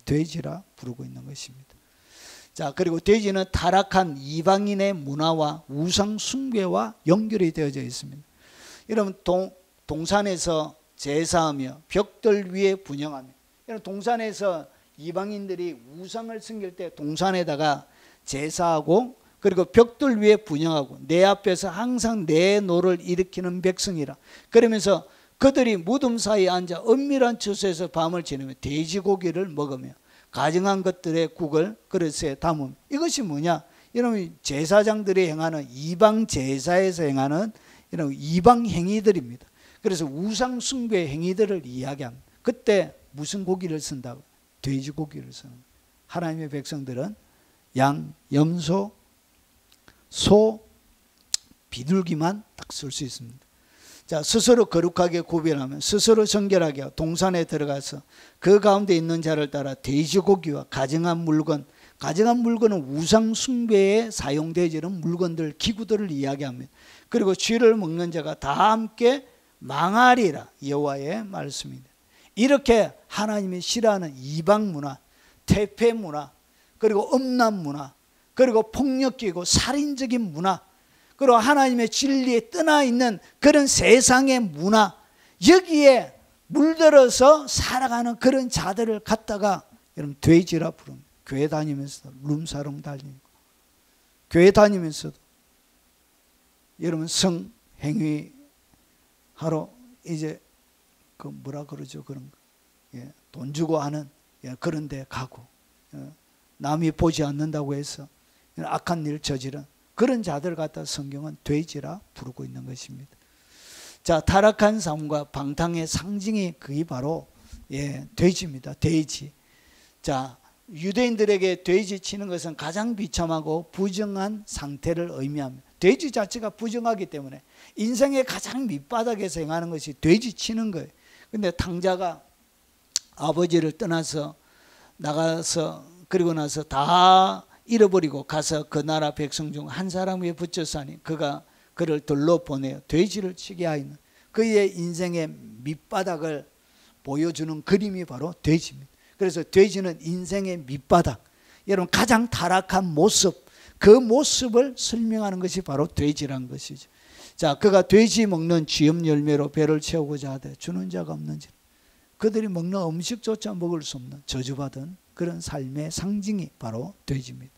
돼지라 부르고 있는 것입니다. 자, 그리고 돼지는 타락한 이방인의 문화와 우상 숭배와 연결이 되어져 있습니다. 여러분 동산에서 제사하며 벽돌 위에 분향하며, 여러분 동산에서 이방인들이 우상을 섬길 때 동산에다가 제사하고 그리고 벽돌 위에 분향하고 내 앞에서 항상 내 노를 일으키는 백성이라. 그러면서 그들이 무덤 사이에 앉아 은밀한 처소에서 밤을 지내며 돼지고기를 먹으며 가증한 것들의 국을 그릇에 담으며. 이것이 뭐냐? 여러분 제사장들이 행하는 이방 제사에서 행하는 이런 이방 행위들입니다. 그래서 우상 숭배 행위들을 이야기합니다. 그때 무슨 고기를 쓴다고? 돼지고기를 쓰는. 하나님의 백성들은 양, 염소, 소, 비둘기만 딱 쓸 수 있습니다. 자, 스스로 거룩하게 구별하면 스스로 정결하게 하고 동산에 들어가서 그 가운데 있는 자를 따라 돼지고기와 가증한 물건, 가증한 물건은 우상 숭배에 사용되지는 물건들, 기구들을 이야기합니다. 그리고 쥐를 먹는 자가 다 함께 망하리라, 여호와의 말씀입니다. 이렇게 하나님이 싫어하는 이방 문화, 퇴폐 문화, 그리고 음란 문화, 그리고 폭력적이고 살인적인 문화, 그리고 하나님의 진리에 떠나 있는 그런 세상의 문화, 여기에 물들어서 살아가는 그런 자들을 갖다가 여러분 돼지라 부릅니다. 교회 다니면서도 룸사롱 다니고, 교회 다니면서도 여러분 성행위 하러 이제 그 뭐라 그러죠, 그런 거, 예, 돈 주고 하는, 예, 그런 데 가고, 예, 남이 보지 않는다고 해서 악한 일 저지른 그런 자들 갖다 성경은 돼지라 부르고 있는 것입니다. 자, 타락한 삶과 방탕의 상징이 그게 바로, 예, 돼지입니다. 돼지. 자, 유대인들에게 돼지 치는 것은 가장 비참하고 부정한 상태를 의미합니다. 돼지 자체가 부정하기 때문에 인생의 가장 밑바닥에서 행하는 것이 돼지 치는 거예요. 근데 탕자가 아버지를 떠나서 나가서 그리고 나서 다 잃어버리고 가서 그 나라 백성 중 한 사람 위에 붙여서 하니 그가 그를 들러 보내어 돼지를 치게 하였는 그의 인생의 밑바닥을 보여주는 그림이 바로 돼지입니다. 그래서 돼지는 인생의 밑바닥, 여러분 가장 타락한 모습, 그 모습을 설명하는 것이 바로 돼지라는 것이죠. 자, 그가 돼지 먹는 쥐염 열매로 배를 채우고자 하되 주는 자가 없는지, 그들이 먹는 음식조차 먹을 수 없는 저주받은 그런 삶의 상징이 바로 돼지입니다.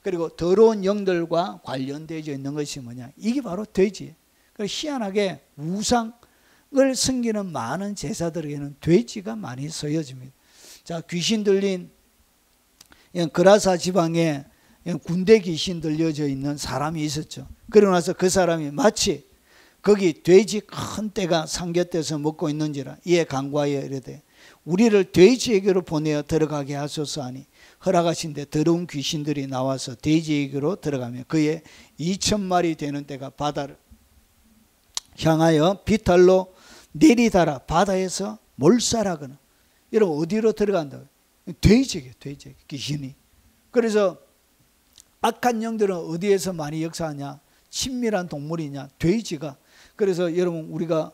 그리고 더러운 영들과 관련되어 있는 것이 뭐냐, 이게 바로 돼지예요. 희한하게 우상을 섬기는 많은 제사들에게는 돼지가 많이 쓰여집니다. 자, 귀신 들린 그라사 지방에 군대 귀신 들려져 있는 사람이 있었죠. 그러고 나서 그 사람이 마치 거기 돼지 큰 떼가 삼겹대서 먹고 있는지라 이에 간과하여 이르되 우리를 돼지에게로 보내어 들어가게 하소서 하니 허락하신데 더러운 귀신들이 나와서 돼지에게로 들어가며 그의 2,000마리 되는 떼가 바다를 향하여 비탈로 내리다라 바다에서 몰살하거나. 여러분 어디로 들어간다고요? 돼지에게, 돼지에게 귀신이. 그래서 악한 영들은 어디에서 많이 역사하냐? 친밀한 동물이냐? 돼지가. 그래서 여러분 우리가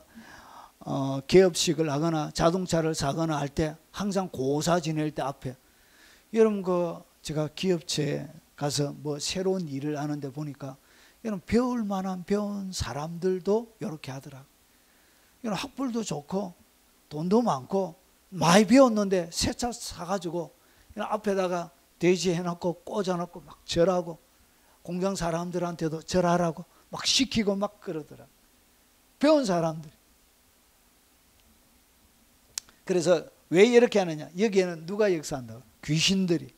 개업식을 하거나 자동차를 사거나 할 때 항상 고사 지낼 때 앞에, 여러분 제가 기업체에 가서 뭐 새로운 일을 하는데 보니까 여러분 배울 만한 배운 사람들도 이렇게 하더라고요. 여러분 학벌도 좋고 돈도 많고 많이 배웠는데 새 차 사가지고 앞에다가 돼지 해놓고 꽂아놓고 막 절하고 공장 사람들한테도 절하라고 막 시키고 막 그러더라. 배운 사람들. 그래서 왜 이렇게 하느냐? 여기에는 누가 역사한다고? 귀신들이.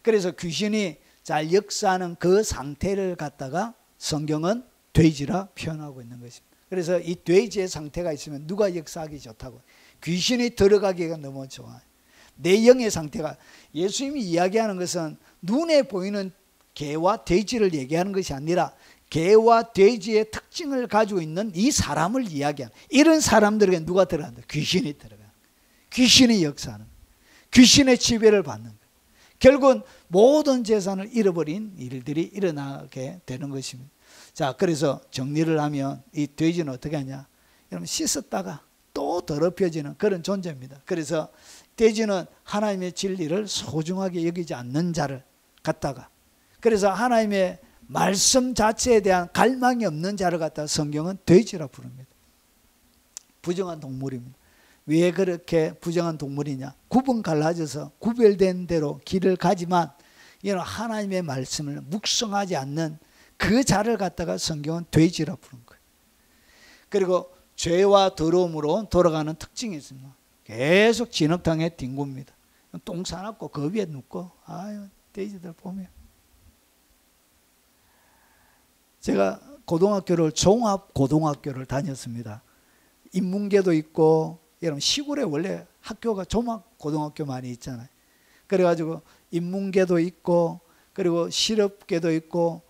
그래서 귀신이 잘 역사하는 그 상태를 갖다가 성경은 돼지라 표현하고 있는 것입니다. 그래서 이 돼지의 상태가 있으면 누가 역사하기 좋다고? 귀신이 들어가기가 너무 좋아요. 내 영의 상태가, 예수님이 이야기하는 것은 눈에 보이는 개와 돼지를 얘기하는 것이 아니라 개와 돼지의 특징을 가지고 있는 이 사람을 이야기하는, 이런 사람들에게 누가 들어간다? 귀신이 들어가. 귀신이 역사하는, 귀신의 지배를 받는 거예요. 결국은 모든 재산을 잃어버린 일들이 일어나게 되는 것입니다. 자, 그래서 정리를 하면 이 돼지는 어떻게 하냐? 여러분 씻었다가 또 더럽혀지는 그런 존재입니다. 그래서 돼지는 하나님의 진리를 소중하게 여기지 않는 자를 갖다가, 그래서 하나님의 말씀 자체에 대한 갈망이 없는 자를 갖다가 성경은 돼지라 부릅니다. 부정한 동물입니다. 왜 그렇게 부정한 동물이냐? 구분 갈라져서 구별된 대로 길을 가지만 이는 하나님의 말씀을 묵성하지 않는 그 자를 갖다가 성경은 돼지라 부른 거예요. 그리고 죄와 더러움으로 돌아가는 특징이 있습니다. 계속 진흙탕에 뒹굽니다. 똥 싸놨고 그 위에 눕고, 아유 돼지들 보면. 제가 고등학교를 종합고등학교를 다녔습니다. 인문계도 있고, 여러분 시골에 원래 학교가 종합고등학교 많이 있잖아요. 그래가지고 인문계도 있고, 그리고 실업계도 있고,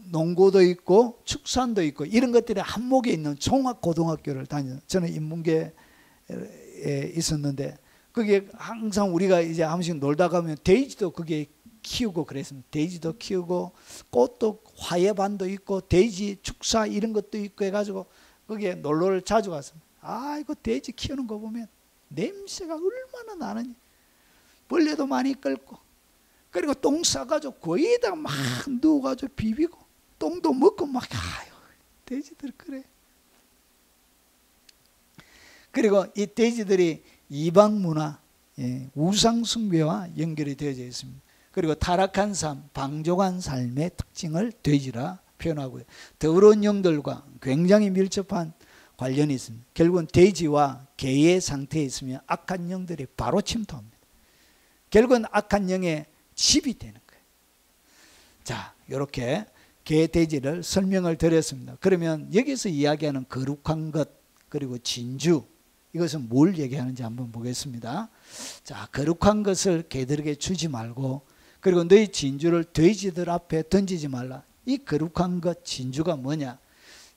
농고도 있고 축산도 있고 이런 것들이 한목에 있는 종합고등학교를 다니는, 저는 인문계에 있었는데 그게 항상 우리가 이제 한 번씩 놀다 가면 데이지도 그게 키우고 그랬습니다. 데이지도 키우고 꽃도 화예반도 있고 데이지 축사 이런 것도 있고 해가지고 거기에 놀러를 자주 갔습니다. 아, 이거 데이지 키우는 거 보면 냄새가 얼마나 나느니, 벌레도 많이 끌고, 그리고 똥 싸가지고 거기에다가 막 누워가지고 비비고 똥도 먹고 막, 아유, 돼지들 그래. 그리고 이 돼지들이 이방 문화, 우상 숭배와 연결이 되어져 있습니다. 그리고 타락한 삶, 방종한 삶의 특징을 돼지라 표현하고요. 더러운 영들과 굉장히 밀접한 관련이 있습니다. 결국은 돼지와 개의 상태에 있으면 악한 영들이 바로 침투합니다. 결국은 악한 영의 집이 되는 거예요. 자, 이렇게 개, 돼지를 설명을 드렸습니다. 그러면 여기서 이야기하는 거룩한 것, 그리고 진주, 이것은 뭘 얘기하는지 한번 보겠습니다. 자, 거룩한 것을 개들에게 주지 말고, 그리고 너희 진주를 돼지들 앞에 던지지 말라. 이 거룩한 것, 진주가 뭐냐?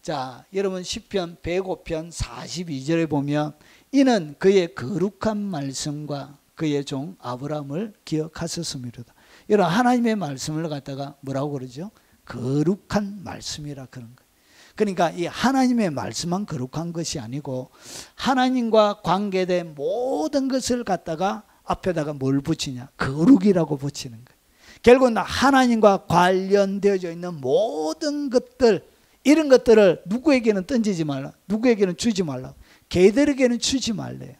자, 여러분 시편 105편 42절에 보면 이는 그의 거룩한 말씀과 그의 종 아브라함을 기억하셨음이로다. 여러분, 하나님의 말씀을 갖다가 뭐라고 그러죠? 거룩한 말씀이라 그런 거예요. 그러니까 이 하나님의 말씀만 거룩한 것이 아니고 하나님과 관계된 모든 것을 갖다가 앞에다가 뭘 붙이냐? 거룩이라고 붙이는 거예요. 결국은 하나님과 관련되어져 있는 모든 것들, 이런 것들을 누구에게는 던지지 말라, 누구에게는 주지 말라, 개들에게는 주지 말래요.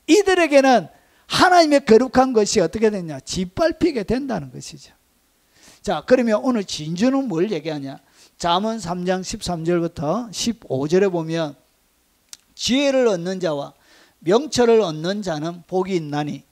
이들에게는 하나님의 거룩한 것이 어떻게 되냐? 짓밟히게 된다는 것이죠. 자, 그러면 오늘 진주는 뭘 얘기하냐? 잠언 3장 13절부터 15절에 보면 지혜를 얻는 자와 명철을 얻는 자는 복이 있나니,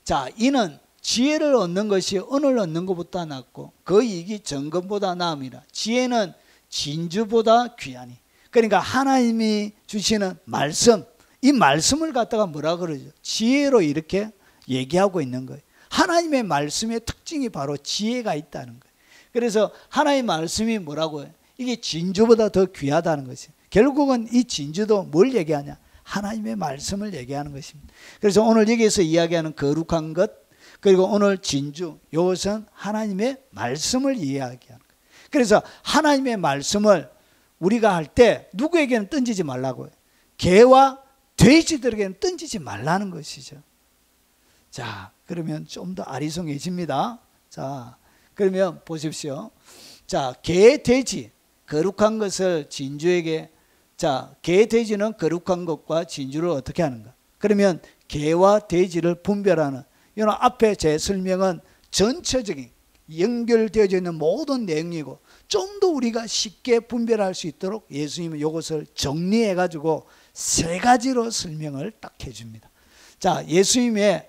자, 이는 지혜를 얻는 것이 은을 얻는 것보다 낫고 그 이익이 정금보다 나음이라. 지혜는 진주보다 귀하니. 그러니까 하나님이 주시는 말씀, 이 말씀을 갖다가 뭐라 그러죠? 지혜로 이렇게 얘기하고 있는 거예요. 하나님의 말씀의 특징이 바로 지혜가 있다는 거예요. 그래서 하나님의 말씀이 뭐라고 해요? 이게 진주보다 더 귀하다는 것이에요. 결국은 이 진주도 뭘 얘기하냐? 하나님의 말씀을 얘기하는 것입니다. 그래서 오늘 여기에서 이야기하는 거룩한 것, 그리고 오늘 진주, 이것은 하나님의 말씀을 이야기하는 거예요. 그래서 하나님의 말씀을 우리가 할 때 누구에게는 던지지 말라고요. 개와 돼지들에게는 던지지 말라는 것이죠. 자, 그러면 좀 더 아리송해집니다. 자, 그러면 보십시오. 자, 개, 돼지, 거룩한 것을 진주에게, 자, 개, 돼지는 거룩한 것과 진주를 어떻게 하는가? 그러면 개와 돼지를 분별하는, 이런 앞에 제 설명은 전체적인 연결되어져 있는 모든 내용이고, 좀 더 우리가 쉽게 분별할 수 있도록 예수님은 이것을 정리해 가지고 세 가지로 설명을 딱 해줍니다. 자, 예수님의,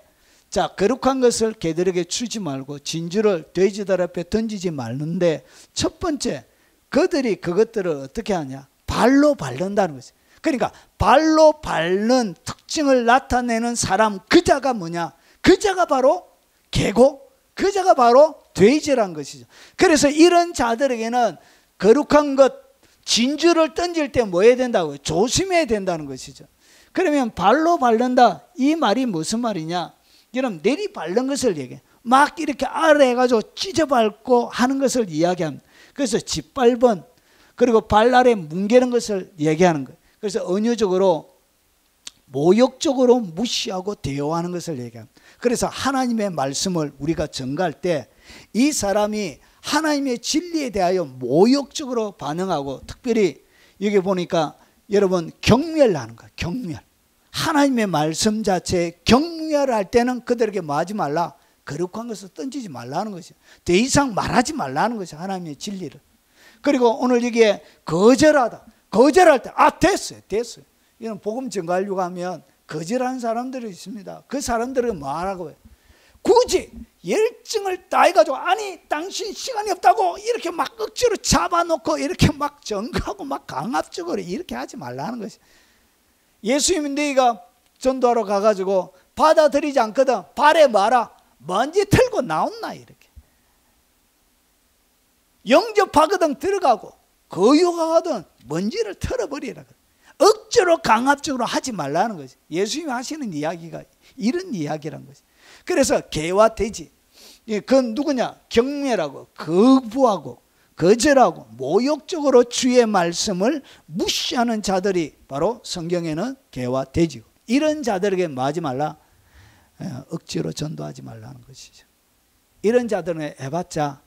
자, 거룩한 것을 개들에게 주지 말고 진주를 돼지들 앞에 던지지 말는데, 첫 번째, 그들이 그것들을 어떻게 하냐? 발로 밟는다는 거죠. 그러니까 발로 밟는 특징을 나타내는 사람, 그 자가 뭐냐? 그 자가 바로 개고 그 자가 바로 돼지란 것이죠. 그래서 이런 자들에게는 거룩한 것, 진주를 던질 때 뭐 해야 된다고요? 조심해야 된다는 것이죠. 그러면 발로 밟는다, 이 말이 무슨 말이냐? 여러분, 내리 밟는 것을 얘기해. 막 이렇게 아래 해가지고 찢어 밟고 하는 것을 이야기합니다. 그래서 짓밟은, 그리고 발 아래 뭉개는 것을 얘기하는 거예요. 그래서 언어적으로 모욕적으로 무시하고 대화하는 것을 얘기합니다. 그래서 하나님의 말씀을 우리가 전가할 때 이 사람이 하나님의 진리에 대하여 모욕적으로 반응하고, 특별히 여기 보니까 여러분 경멸하는 거예요. 경멸. 하나님의 말씀 자체에 경멸할 때는 그들에게 뭐 하지 말라? 거룩한 것을 던지지 말라는 것이죠. 더 이상 말하지 말라는 것이죠. 하나님의 진리를. 그리고 오늘 여기에 거절하다. 거절할 때, 아, 됐어요. 됐어요. 이런 복음 전가하려고 하면 거절하는 사람들이 있습니다. 그 사람들은 뭐 하라고 해요? 굳이 열정을 다해가지고, 아니 당신 시간이 없다고 이렇게 막 억지로 잡아놓고 이렇게 막 전가하고 막 강압적으로 이렇게 하지 말라는 것이. 예수님이 너희가 전도하러 가가지고 받아들이지 않거든, 발에 마라, 먼지 털고 나온나 이렇게. 영접하거든 들어가고 거역하거든 먼지를 털어버리라. 억지로 강압적으로 하지 말라는 거지. 예수님이 하시는 이야기가 이런 이야기란 거지. 그래서 개와 돼지, 그건 누구냐? 경멸하고 거부하고 거절하고 모욕적으로 주의 말씀을 무시하는 자들이 바로 성경에는 개와 돼지고, 이런 자들에게 뭐 하지 말라? 억지로 전도하지 말라는 것이죠. 이런 자들은 해봤자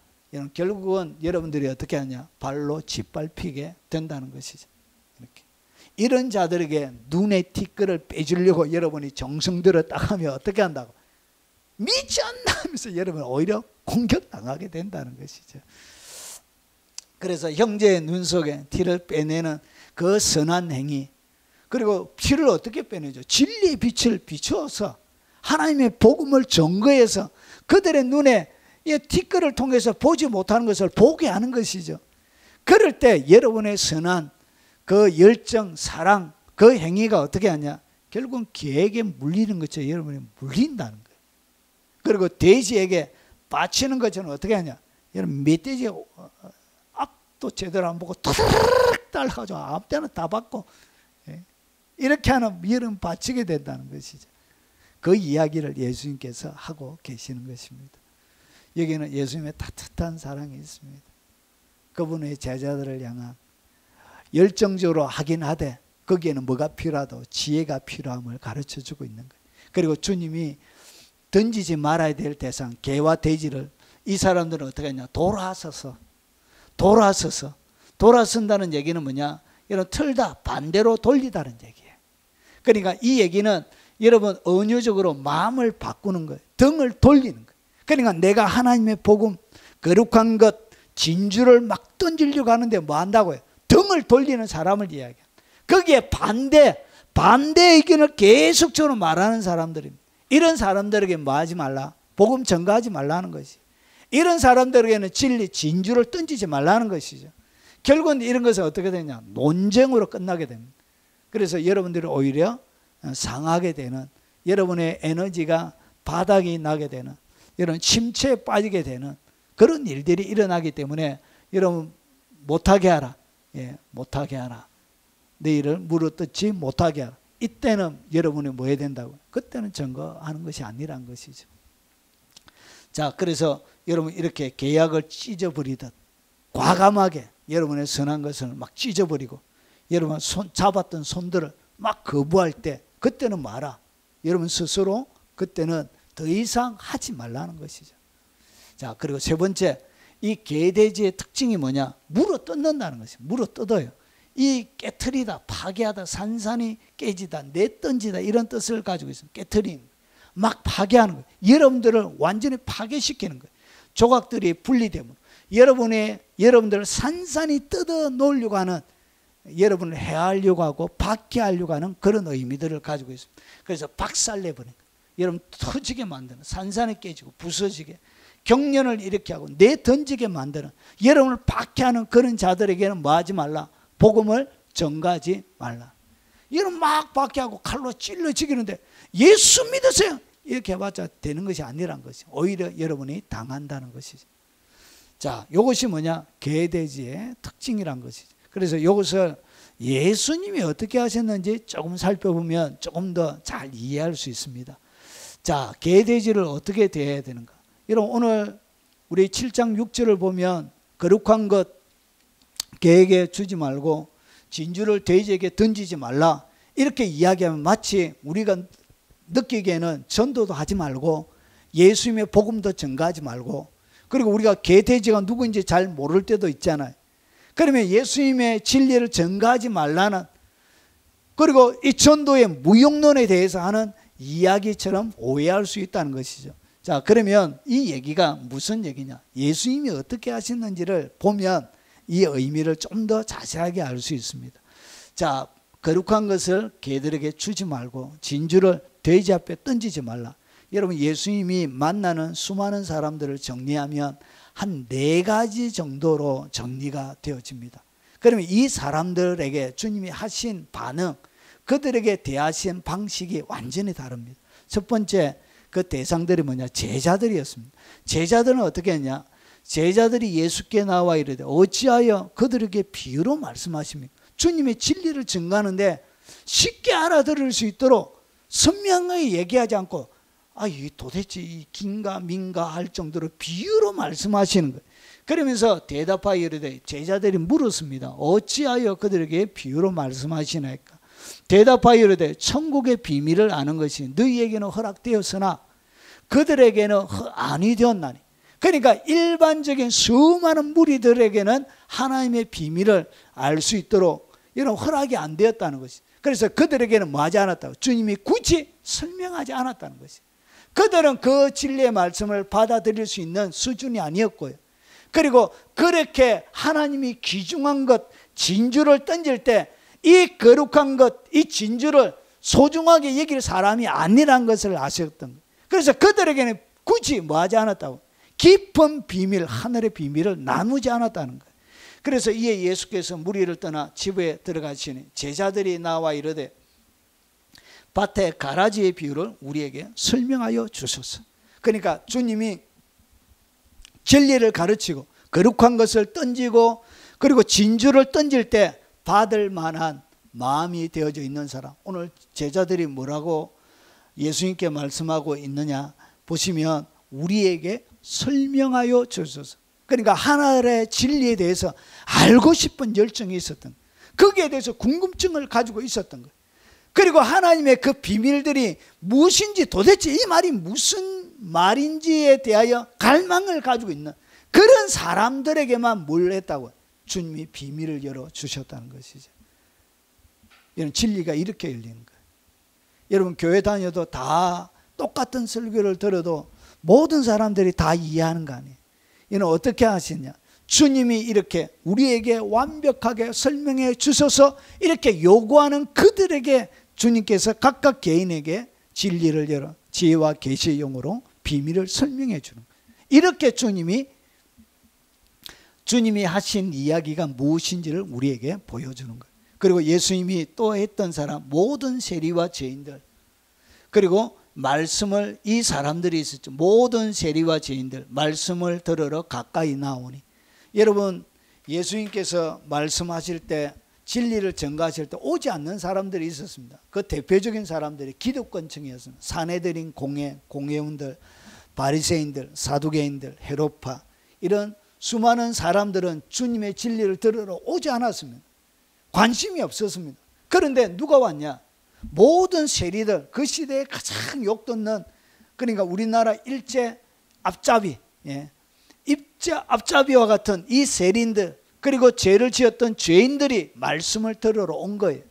결국은 여러분들이 어떻게 하냐? 발로 짓밟히게 된다는 것이죠. 이렇게. 이런 자들에게 눈에 티끌을 빼주려고 여러분이 정성 들여 딱 하면 어떻게 한다고? 미쳤나 하면서 여러분 오히려 공격당하게 된다는 것이죠. 그래서 형제의 눈 속에 티를 빼내는 그 선한 행위, 그리고 티를 어떻게 빼내죠? 진리의 빛을 비추어서 하나님의 복음을 증거해서 그들의 눈에 이 티끌을 통해서 보지 못하는 것을 보게 하는 것이죠. 그럴 때 여러분의 선한 그 열정, 사랑, 그 행위가 어떻게 하냐? 결국은 개에게 물리는 것처럼 여러분이 물린다는 거예요. 그리고 돼지에게 바치는 것처럼 어떻게 하냐? 여러분 멧돼지가 앞도 제대로 안 보고 툭 달라가지고 아무 때나 다 받고 이렇게 하는 여러분 바치게 된다는 것이죠. 그 이야기를 예수님께서 하고 계시는 것입니다. 여기는 예수님의 따뜻한 사랑이 있습니다. 그분의 제자들을 향한 열정적으로 하긴 하되 거기에는 뭐가 필요하다고? 지혜가 필요함을 가르쳐주고 있는 거예요. 그리고 주님이 던지지 말아야 될 대상 개와 돼지를 이 사람들은 어떻게 하냐? 돌아선다는 얘기는 뭐냐? 이런 틀다 반대로 돌리다는 얘기예요. 그러니까 이 얘기는 여러분 언어적으로 마음을 바꾸는 거예요. 등을 돌리는 거예요. 그러니까 내가 하나님의 복음, 거룩한 것, 진주를 막 던지려고 하는데 뭐 한다고요? 등을 돌리는 사람을 이야기해요. 거기에 반대 의견을 계속적으로 말하는 사람들입니다. 이런 사람들에게 뭐 하지 말라? 복음 전가하지 말라는 것이. 이런 사람들에게는 진리, 진주를 던지지 말라는 것이죠. 결국은 이런 것은 어떻게 되냐? 논쟁으로 끝나게 됩니다. 그래서 여러분들이 오히려 상하게 되는, 여러분의 에너지가 바닥이 나게 되는, 이런 침체에 빠지게 되는 그런 일들이 일어나기 때문에 여러분 못하게 하라. 못하게 하라. 내 일을 물어뜯지 못하게 하라. 이때는 여러분이 뭐 해야 된다고요? 그때는 증거하는 것이 아니란 것이죠. 자, 그래서 여러분 이렇게 계약을 찢어버리듯 과감하게 여러분의 선한 것을 막 찢어버리고 여러분 잡았던 손들을 막 거부할 때 그때는 뭐하라? 여러분 스스로 그때는 더 이상 하지 말라는 것이죠. 자, 그리고 세 번째, 이 개돼지의 특징이 뭐냐? 물어 뜯는다는 것이에요. 물어 뜯어요. 이 깨트리다, 파괴하다, 산산이 깨지다, 내던지다 이런 뜻을 가지고 있습니다. 깨트림, 막 파괴하는 거예요. 여러분들을 완전히 파괴시키는 거예요. 조각들이 분리되면 여러분들을 산산이 뜯어 놓으려고 하는, 여러분을 해하려고 하고 박해하려고 하는 그런 의미들을 가지고 있습니다. 그래서 박살내버리는 거예요. 여러분 터지게 만드는, 산산이 깨지고 부서지게, 경련을 일으키게 하고 내던지게 만드는, 여러분을 박해하는 그런 자들에게는 뭐 하지 말라? 복음을 전가하지 말라. 여러분 막 박해하고 칼로 찔러 죽이는데 예수 믿으세요 이렇게 해봤자 되는 것이 아니란 것이, 오히려 여러분이 당한다는 것이죠. 자, 이것이 뭐냐? 개돼지의 특징이란 것이죠. 그래서 이것을 예수님이 어떻게 하셨는지 조금 살펴보면 조금 더 잘 이해할 수 있습니다. 자, 개돼지를 어떻게 대해야 되는가? 여러분 오늘 우리 7장 6절을 보면 거룩한 것 개에게 주지 말고 진주를 돼지에게 던지지 말라 이렇게 이야기하면 마치 우리가 느끼기에는 전도도 하지 말고 예수님의 복음도 전가하지 말고, 그리고 우리가 개돼지가 누구인지 잘 모를 때도 있잖아요. 그러면 예수님의 진리를 전가하지 말라는, 그리고 이 전도의 무용론에 대해서 하는 이야기처럼 오해할 수 있다는 것이죠. 자, 그러면 이 얘기가 무슨 얘기냐? 예수님이 어떻게 하셨는지를 보면 이 의미를 좀 더 자세하게 알 수 있습니다. 자, 거룩한 것을 개들에게 주지 말고 진주를 돼지 앞에 던지지 말라. 여러분 예수님이 만나는 수많은 사람들을 정리하면 한 4가지 정도로 정리가 되어집니다. 그러면 이 사람들에게 주님이 하신 반응, 그들에게 대하신 방식이 완전히 다릅니다. 첫 번째, 그 대상들이 뭐냐? 제자들이었습니다. 제자들은 어떻게 했냐? 제자들이 예수께 나와 이르되 어찌하여 그들에게 비유로 말씀하십니까? 주님의 진리를 증거하는데 쉽게 알아들을 수 있도록 선명하게 얘기하지 않고 이 도대체 이 긴가 민가 할 정도로 비유로 말씀하시는 거예요. 그러면서 대답하여 이르되 제자들이 물었습니다. 어찌하여 그들에게 비유로 말씀하시나이까? 대답하여 이르되 천국의 비밀을 아는 것이 너희에게는 허락되었으나 그들에게는 아니 되었나니. 그러니까 일반적인 수많은 무리들에게는 하나님의 비밀을 알 수 있도록 이런 허락이 안 되었다는 것이. 그래서 그들에게는 뭐 하지 않았다고? 주님이 굳이 설명하지 않았다는 것이. 그들은 그 진리의 말씀을 받아들일 수 있는 수준이 아니었고요. 그리고 그렇게 하나님이 귀중한 것, 진주를 던질 때 이 거룩한 것, 이 진주를 소중하게 여길 사람이 아니란 것을 아셨던 거예요. 그래서 그들에게는 굳이 뭐 하지 않았다고? 깊은 비밀, 하늘의 비밀을 나누지 않았다는 거예요. 그래서 이에 예수께서 무리를 떠나 집에 들어가시니 제자들이 나와 이르되 밭의 가라지의 비유를 우리에게 설명하여 주소서. 그러니까 주님이 진리를 가르치고 거룩한 것을 던지고 그리고 진주를 던질 때 받을 만한 마음이 되어져 있는 사람. 오늘 제자들이 뭐라고 예수님께 말씀하고 있느냐 보시면 우리에게 설명하여 주소서. 그러니까 하나님의 진리에 대해서 알고 싶은 열정이 있었던 거예요. 거기에 대해서 궁금증을 가지고 있었던 거예요. 그리고 하나님의 그 비밀들이 무엇인지 도대체 이 말이 무슨 말인지에 대하여 갈망을 가지고 있는 그런 사람들에게만 뭘 했다고요? 주님이 비밀을 열어주셨다는 것이죠. 이런 진리가 이렇게 열리는 거예요. 여러분 교회 다녀도 다 똑같은 설교를 들어도 모든 사람들이 다 이해하는 거 아니에요. 이는 어떻게 하시냐? 주님이 이렇게 우리에게 완벽하게 설명해 주셔서 이렇게 요구하는 그들에게 주님께서 각각 개인에게 진리를 열어 지혜와 계시의 영으로 비밀을 설명해 주는 거예요. 이렇게 주님이 하신 이야기가 무엇인지를 우리에게 보여주는 거예요. 그리고 예수님이 또 했던 사람 모든 세리와 죄인들 그리고 말씀을 이 사람들이 있었죠. 모든 세리와 죄인들 말씀을 들으러 가까이 나오니. 여러분 예수님께서 말씀하실 때 진리를 전가하실 때 오지 않는 사람들이 있었습니다. 그 대표적인 사람들이 기득권층이었습니다. 사내들인 공회원들, 바리새인들, 사두개인들, 헤롯파 이런 수많은 사람들은 주님의 진리를 들으러 오지 않았습니다. 관심이 없었습니다. 그런데 누가 왔냐? 모든 세리들, 그 시대에 가장 욕듣는, 그러니까 우리나라 일제 앞잡이, 입제 앞잡이와 같은 이 세리인들, 그리고 죄를 지었던 죄인들이 말씀을 들으러 온 거예요.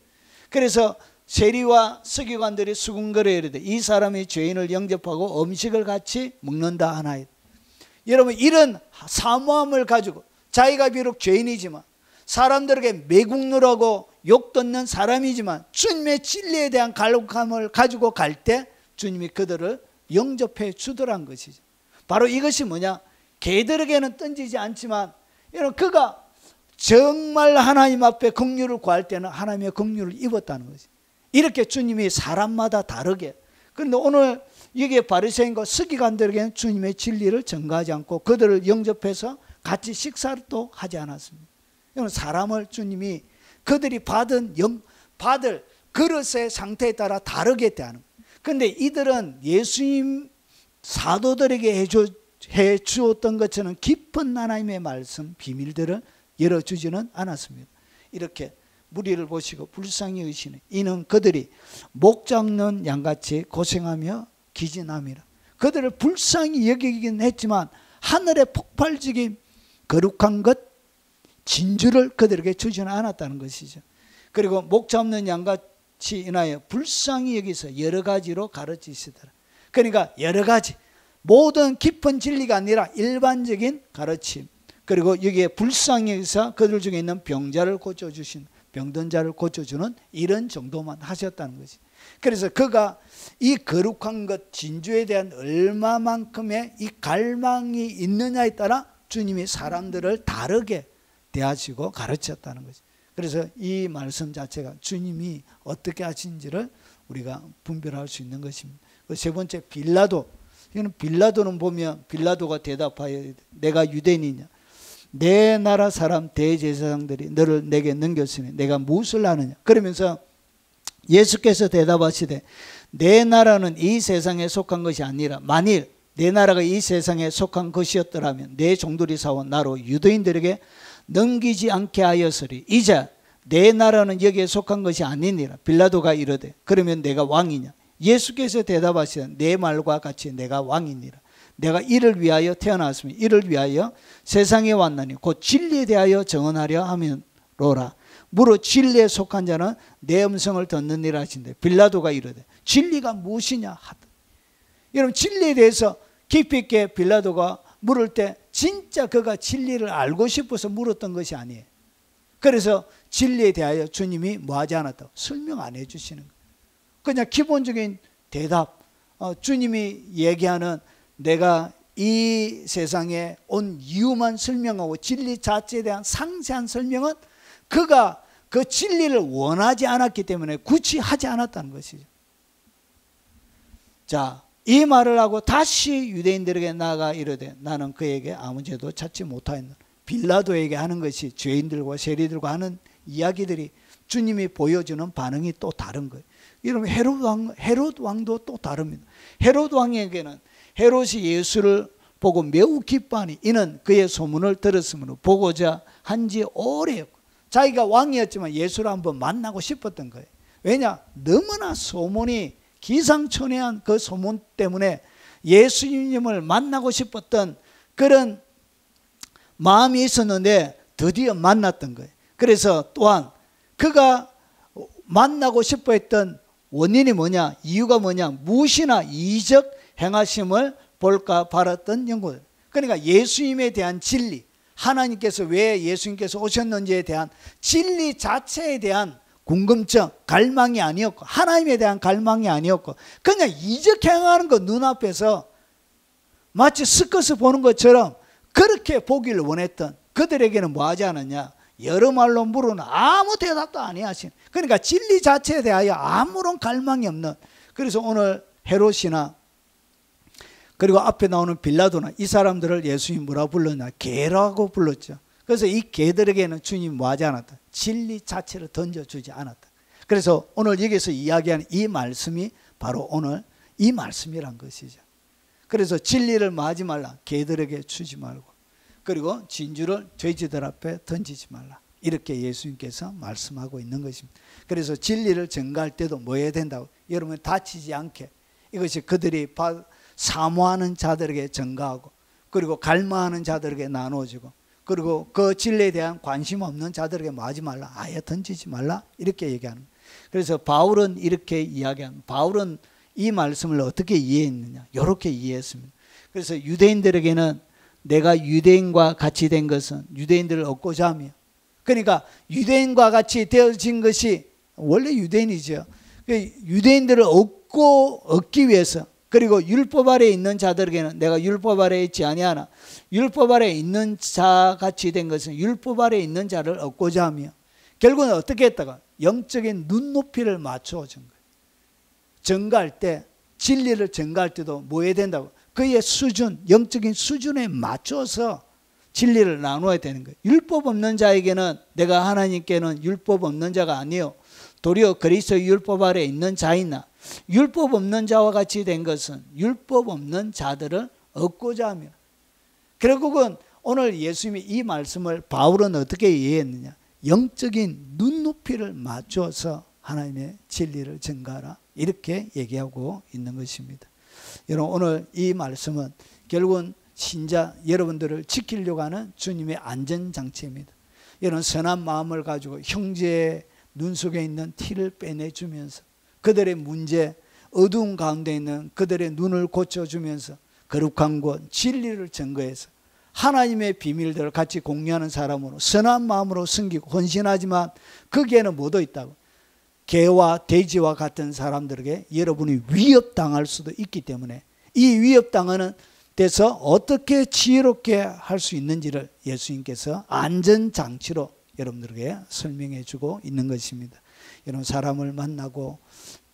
그래서 세리와 서기관들이 수군거려 이르되 이 사람이 죄인을 영접하고 음식을 같이 먹는다 하나이다. 여러분 이런 사모함을 가지고 자기가 비록 죄인이지만 사람들에게 매국노라고 욕듣는 사람이지만 주님의 진리에 대한 갈급함을 가지고 갈 때 주님이 그들을 영접해 주더란 것이죠. 바로 이것이 뭐냐? 개들에게는 던지지 않지만 여러분 그가 정말 하나님 앞에 긍휼을 구할 때는 하나님의 긍휼을 입었다는 거죠. 이렇게 주님이 사람마다 다르게. 그런데 오늘 여기에 바리새인과 서기관들에게는 주님의 진리를 전가하지 않고 그들을 영접해서 같이 식사를 또 하지 않았습니다. 사람을 주님이 그들이 받을 그릇의 상태에 따라 다르게 대하는 거예요. 그런데 이들은 예수님 사도들에게 해 주었던 것처럼 깊은 하나님의 말씀 비밀들을 열어주지는 않았습니다. 이렇게 무리를 보시고 불쌍히 여기시네. 이는 그들이 목 잡는 양같이 고생하며 기진함이라. 그들을 불쌍히 여기긴 했지만 하늘의 폭발적인 거룩한 것 진주를 그들에게 주지는 않았다는 것이죠. 그리고 목 잡는 양같이 인하여 불쌍히 여기서 여러 가지로 가르치시더라. 그러니까 여러 가지 모든 깊은 진리가 아니라 일반적인 가르침, 그리고 여기에 불쌍히 여기서 그들 중에 있는 병자를 고쳐주신, 병든 자를 고쳐주는 이런 정도만 하셨다는 것이. 그래서 그가 이 거룩한 것 진주에 대한 얼마만큼의 이 갈망이 있느냐에 따라 주님이 사람들을 다르게 대하시고 가르쳤다는 것이. 그래서 이 말씀 자체가 주님이 어떻게 하신지를 우리가 분별할 수 있는 것입니다. 세 번째, 빌라도 이거는 빌라도는 보면 빌라도가 대답하여 내가 유대인이냐? 내 나라 사람 대제사장들이 너를 내게 넘겼으니 내가 무엇을 아느냐? 그러면서 예수께서 대답하시되 내 나라는 이 세상에 속한 것이 아니라 만일 내 나라가 이 세상에 속한 것이었더라면 내 종들이 사온 나로 유대인들에게 넘기지 않게 하였으리. 이제 내 나라는 여기에 속한 것이 아니니라. 빌라도가 이르되 그러면 내가 왕이냐? 예수께서 대답하시되 내 말과 같이 내가 왕이니라. 내가 이를 위하여 태어났으며 이를 위하여 세상에 왔나니 곧 진리에 대하여 증언하려 함이로라. 무릇 진리에 속한 자는 내 음성을 듣느니라 하신대. 빌라도가 이르되 진리가 무엇이냐 하다. 여러분 진리에 대해서 깊이 있게 빌라도가 물을 때 진짜 그가 진리를 알고 싶어서 물었던 것이 아니에요. 그래서 진리에 대하여 주님이 뭐하지 않았다고 설명 안 해주시는 거예요. 그냥 기본적인 대답, 주님이 얘기하는 내가 이 세상에 온 이유만 설명하고 진리 자체에 대한 상세한 설명은 그가 그 진리를 원하지 않았기 때문에 굳이 하지 않았다는 것이죠. 자, 이 말을 하고 다시 유대인들에게 나아가 이르되 나는 그에게 아무 죄도 찾지 못하였노라. 빌라도에게 하는 것이 죄인들과 세리들과 하는 이야기들이 주님이 보여주는 반응이 또 다른 거예요. 여러분 헤롯 왕도 또 다릅니다. 헤롯 왕에게는 헤롯이 예수를 보고 매우 기뻐하니 이는 그의 소문을 들었으므로 보고자 한지 오래였고 자기가 왕이었지만 예수를 한번 만나고 싶었던 거예요. 왜냐? 너무나 소문이 기상천외한 그 소문 때문에 예수님을 만나고 싶었던 그런 마음이 있었는데 드디어 만났던 거예요. 그래서 또한 그가 만나고 싶어 했던 원인이 뭐냐? 이유가 뭐냐? 무엇이나 이적 행하심을 볼까 바랐던 연구. 그러니까 예수님에 대한 진리, 하나님께서 왜 예수님께서 오셨는지에 대한 진리 자체에 대한 궁금증, 갈망이 아니었고 하나님에 대한 갈망이 아니었고 그냥 이적 행하는 거 눈앞에서 마치 스커스 보는 것처럼 그렇게 보기를 원했던 그들에게는 뭐 하지 않았냐? 여러 말로 물으나 아무 대답도 아니하신, 그러니까 진리 자체에 대하여 아무런 갈망이 없는. 그래서 오늘 헤롯이나 그리고 앞에 나오는 빌라도나 이 사람들을 예수님이 뭐라 불렀냐? 개라고 불렀죠. 그래서 이 개들에게는 주님이 뭐 하지 않았다? 진리 자체를 던져주지 않았다. 그래서 오늘 여기서 이야기하는 이 말씀이 바로 오늘 이 말씀이란 것이죠. 그래서 진리를 뭐 하지 말라? 개들에게 주지 말고, 그리고 진주를 돼지들 앞에 던지지 말라. 이렇게 예수님께서 말씀하고 있는 것입니다. 그래서 진리를 전가할 때도 뭐 해야 된다고? 여러분 다치지 않게 이것이 그들이 사모하는 자들에게 전가하고 그리고 갈망하는 자들에게 나눠지고 그리고 그 진리에 대한 관심 없는 자들에게 뭐 하지 말라? 아예 던지지 말라. 이렇게 얘기하는 거예요. 그래서 바울은 이렇게 이야기합니다. 바울은 이 말씀을 어떻게 이해했느냐? 이렇게 이해했습니다. 그래서 유대인들에게는 내가 유대인과 같이 된 것은 유대인들을 얻고자 하며, 그러니까 유대인과 같이 되어진 것이 원래 유대인이죠. 유대인들을 얻기 위해서, 그리고 율법 아래에 있는 자들에게는 내가 율법 아래에 있지 아니하나 율법 아래에 있는 자 같이 된 것은 율법 아래에 있는 자를 얻고자 하며, 결국은 어떻게 했다가 영적인 눈높이를 맞춰 준 거예요. 전가할 때, 진리를 전가할 때도 뭐 해야 된다고? 그의 수준, 영적인 수준에 맞춰서 진리를 나눠야 되는 거예요. 율법 없는 자에게는 내가 하나님께는 율법 없는 자가 아니요 도리어 그리스도의 율법 아래에 있는 자이나, 율법 없는 자와 같이 된 것은 율법 없는 자들을 얻고자 하며. 결국은 오늘 예수님이 이 말씀을 바울은 어떻게 이해했느냐? 영적인 눈높이를 맞춰서 하나님의 진리를 전가하라, 이렇게 얘기하고 있는 것입니다. 여러분 오늘 이 말씀은 결국은 신자 여러분들을 지키려고 하는 주님의 안전장치입니다. 여러분 선한 마음을 가지고 형제의 눈 속에 있는 티를 빼내주면서 그들의 문제, 어두운 가운데 있는 그들의 눈을 고쳐주면서 거룩한 것, 진리를 증거해서 하나님의 비밀들을 같이 공유하는 사람으로 선한 마음으로 섬기고 헌신하지만 거기에는 뭐도 있다고? 개와 돼지와 같은 사람들에게 여러분이 위협당할 수도 있기 때문에 이 위협당하는 데서 어떻게 지혜롭게 할 수 있는지를 예수님께서 안전장치로 여러분들에게 설명해 주고 있는 것입니다. 여러분 사람을 만나고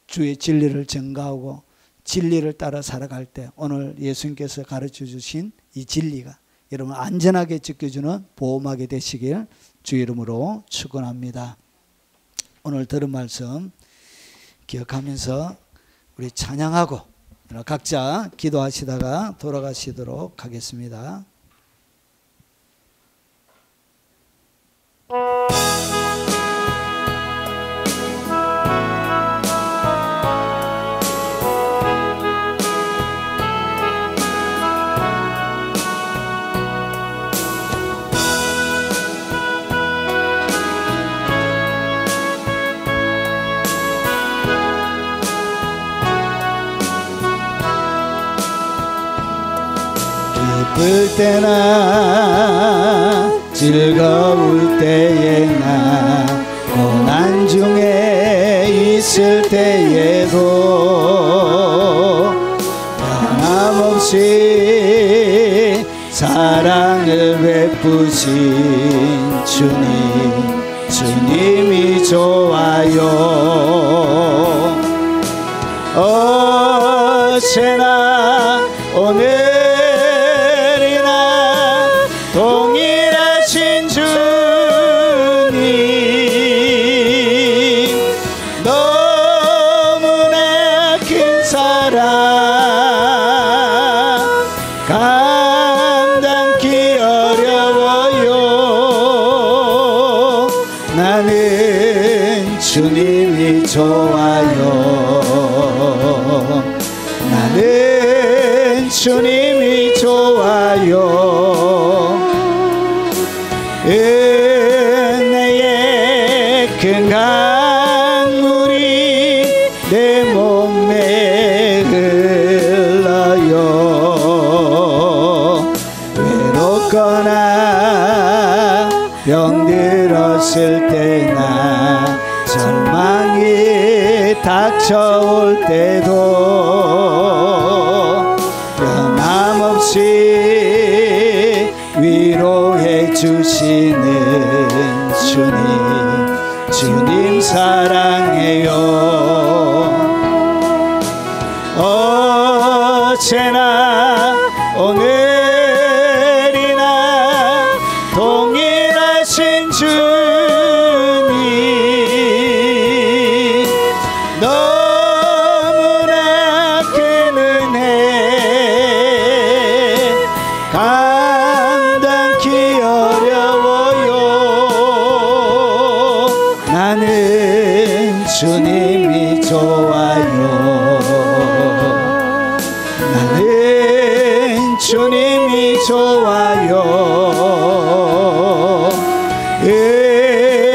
주의 진리를 전가하고 진리를 따라 살아갈 때 오늘 예수님께서 가르쳐 주신 이 진리가 여러분 안전하게 지켜주는 보호막이 되시길 주 이름으로 축원합니다. 오늘 들은 말씀 기억하면서 우리 찬양하고 각자 기도하시다가 돌아가시도록 하겠습니다. 기쁠 때나 즐거울 때에나 고난 중에 있을 때에도 변함없이 사랑을 베푸신 주님이 좋아요. 어제나 오늘 동일하신 주님 너무나 큰 사랑 감당기 어려워요. 나는 주님이 좋아요. 나는 주님이 좋아요. 은혜의 큰 강물이 내 몸에 흘러요. 외롭거나 병들었을 때나 절망이 닥쳐올 때도 변함없이 위로해 주시는 주님 사랑해요. 어제나 오늘이나 동일하신 주님 너무나 큰 은혜 감당기 어려워요. 나는 주님이 좋아요. 나는 주님이 좋아요.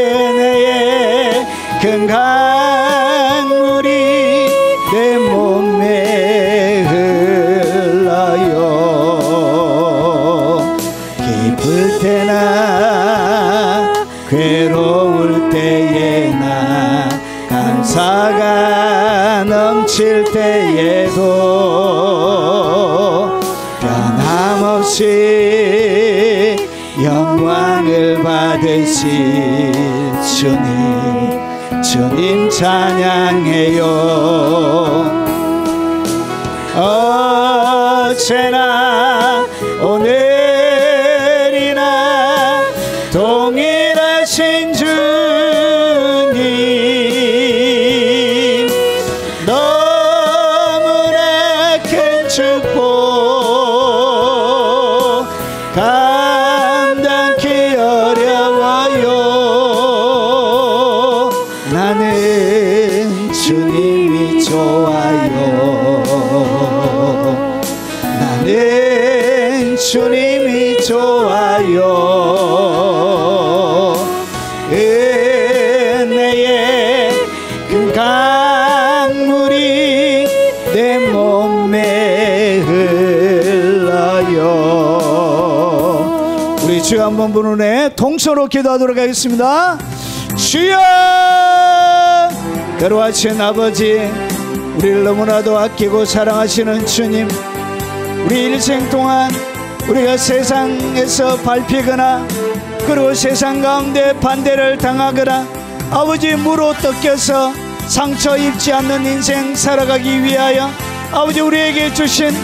은혜의 큰 강물이 내 몸에 흘러요. 기쁠 때나 괴로울 때에나 감사가 넘칠 때에도 변함없이 영광을 받으실 주님 찬양해요. 어제나 오늘이나 동일하신 주님 너무나 큰 축복 감당기 어려워요. 나는 주님이 좋아요. 나는 주님이 좋아요. 은혜의 큰 강물이 내 몸에 흘러요. 우리 주여 한번 부르네 동서로 기도하도록 하겠습니다. 주여, 그로하신 아버지, 우리를 너무나도 아끼고 사랑하시는 주님, 우리 일생 동안 우리가 세상에서 밟히거나 그리고 세상 가운데 반대를 당하거나 아버지 무로 뜯겨서 상처 입지 않는 인생 살아가기 위하여 아버지 우리에게 주신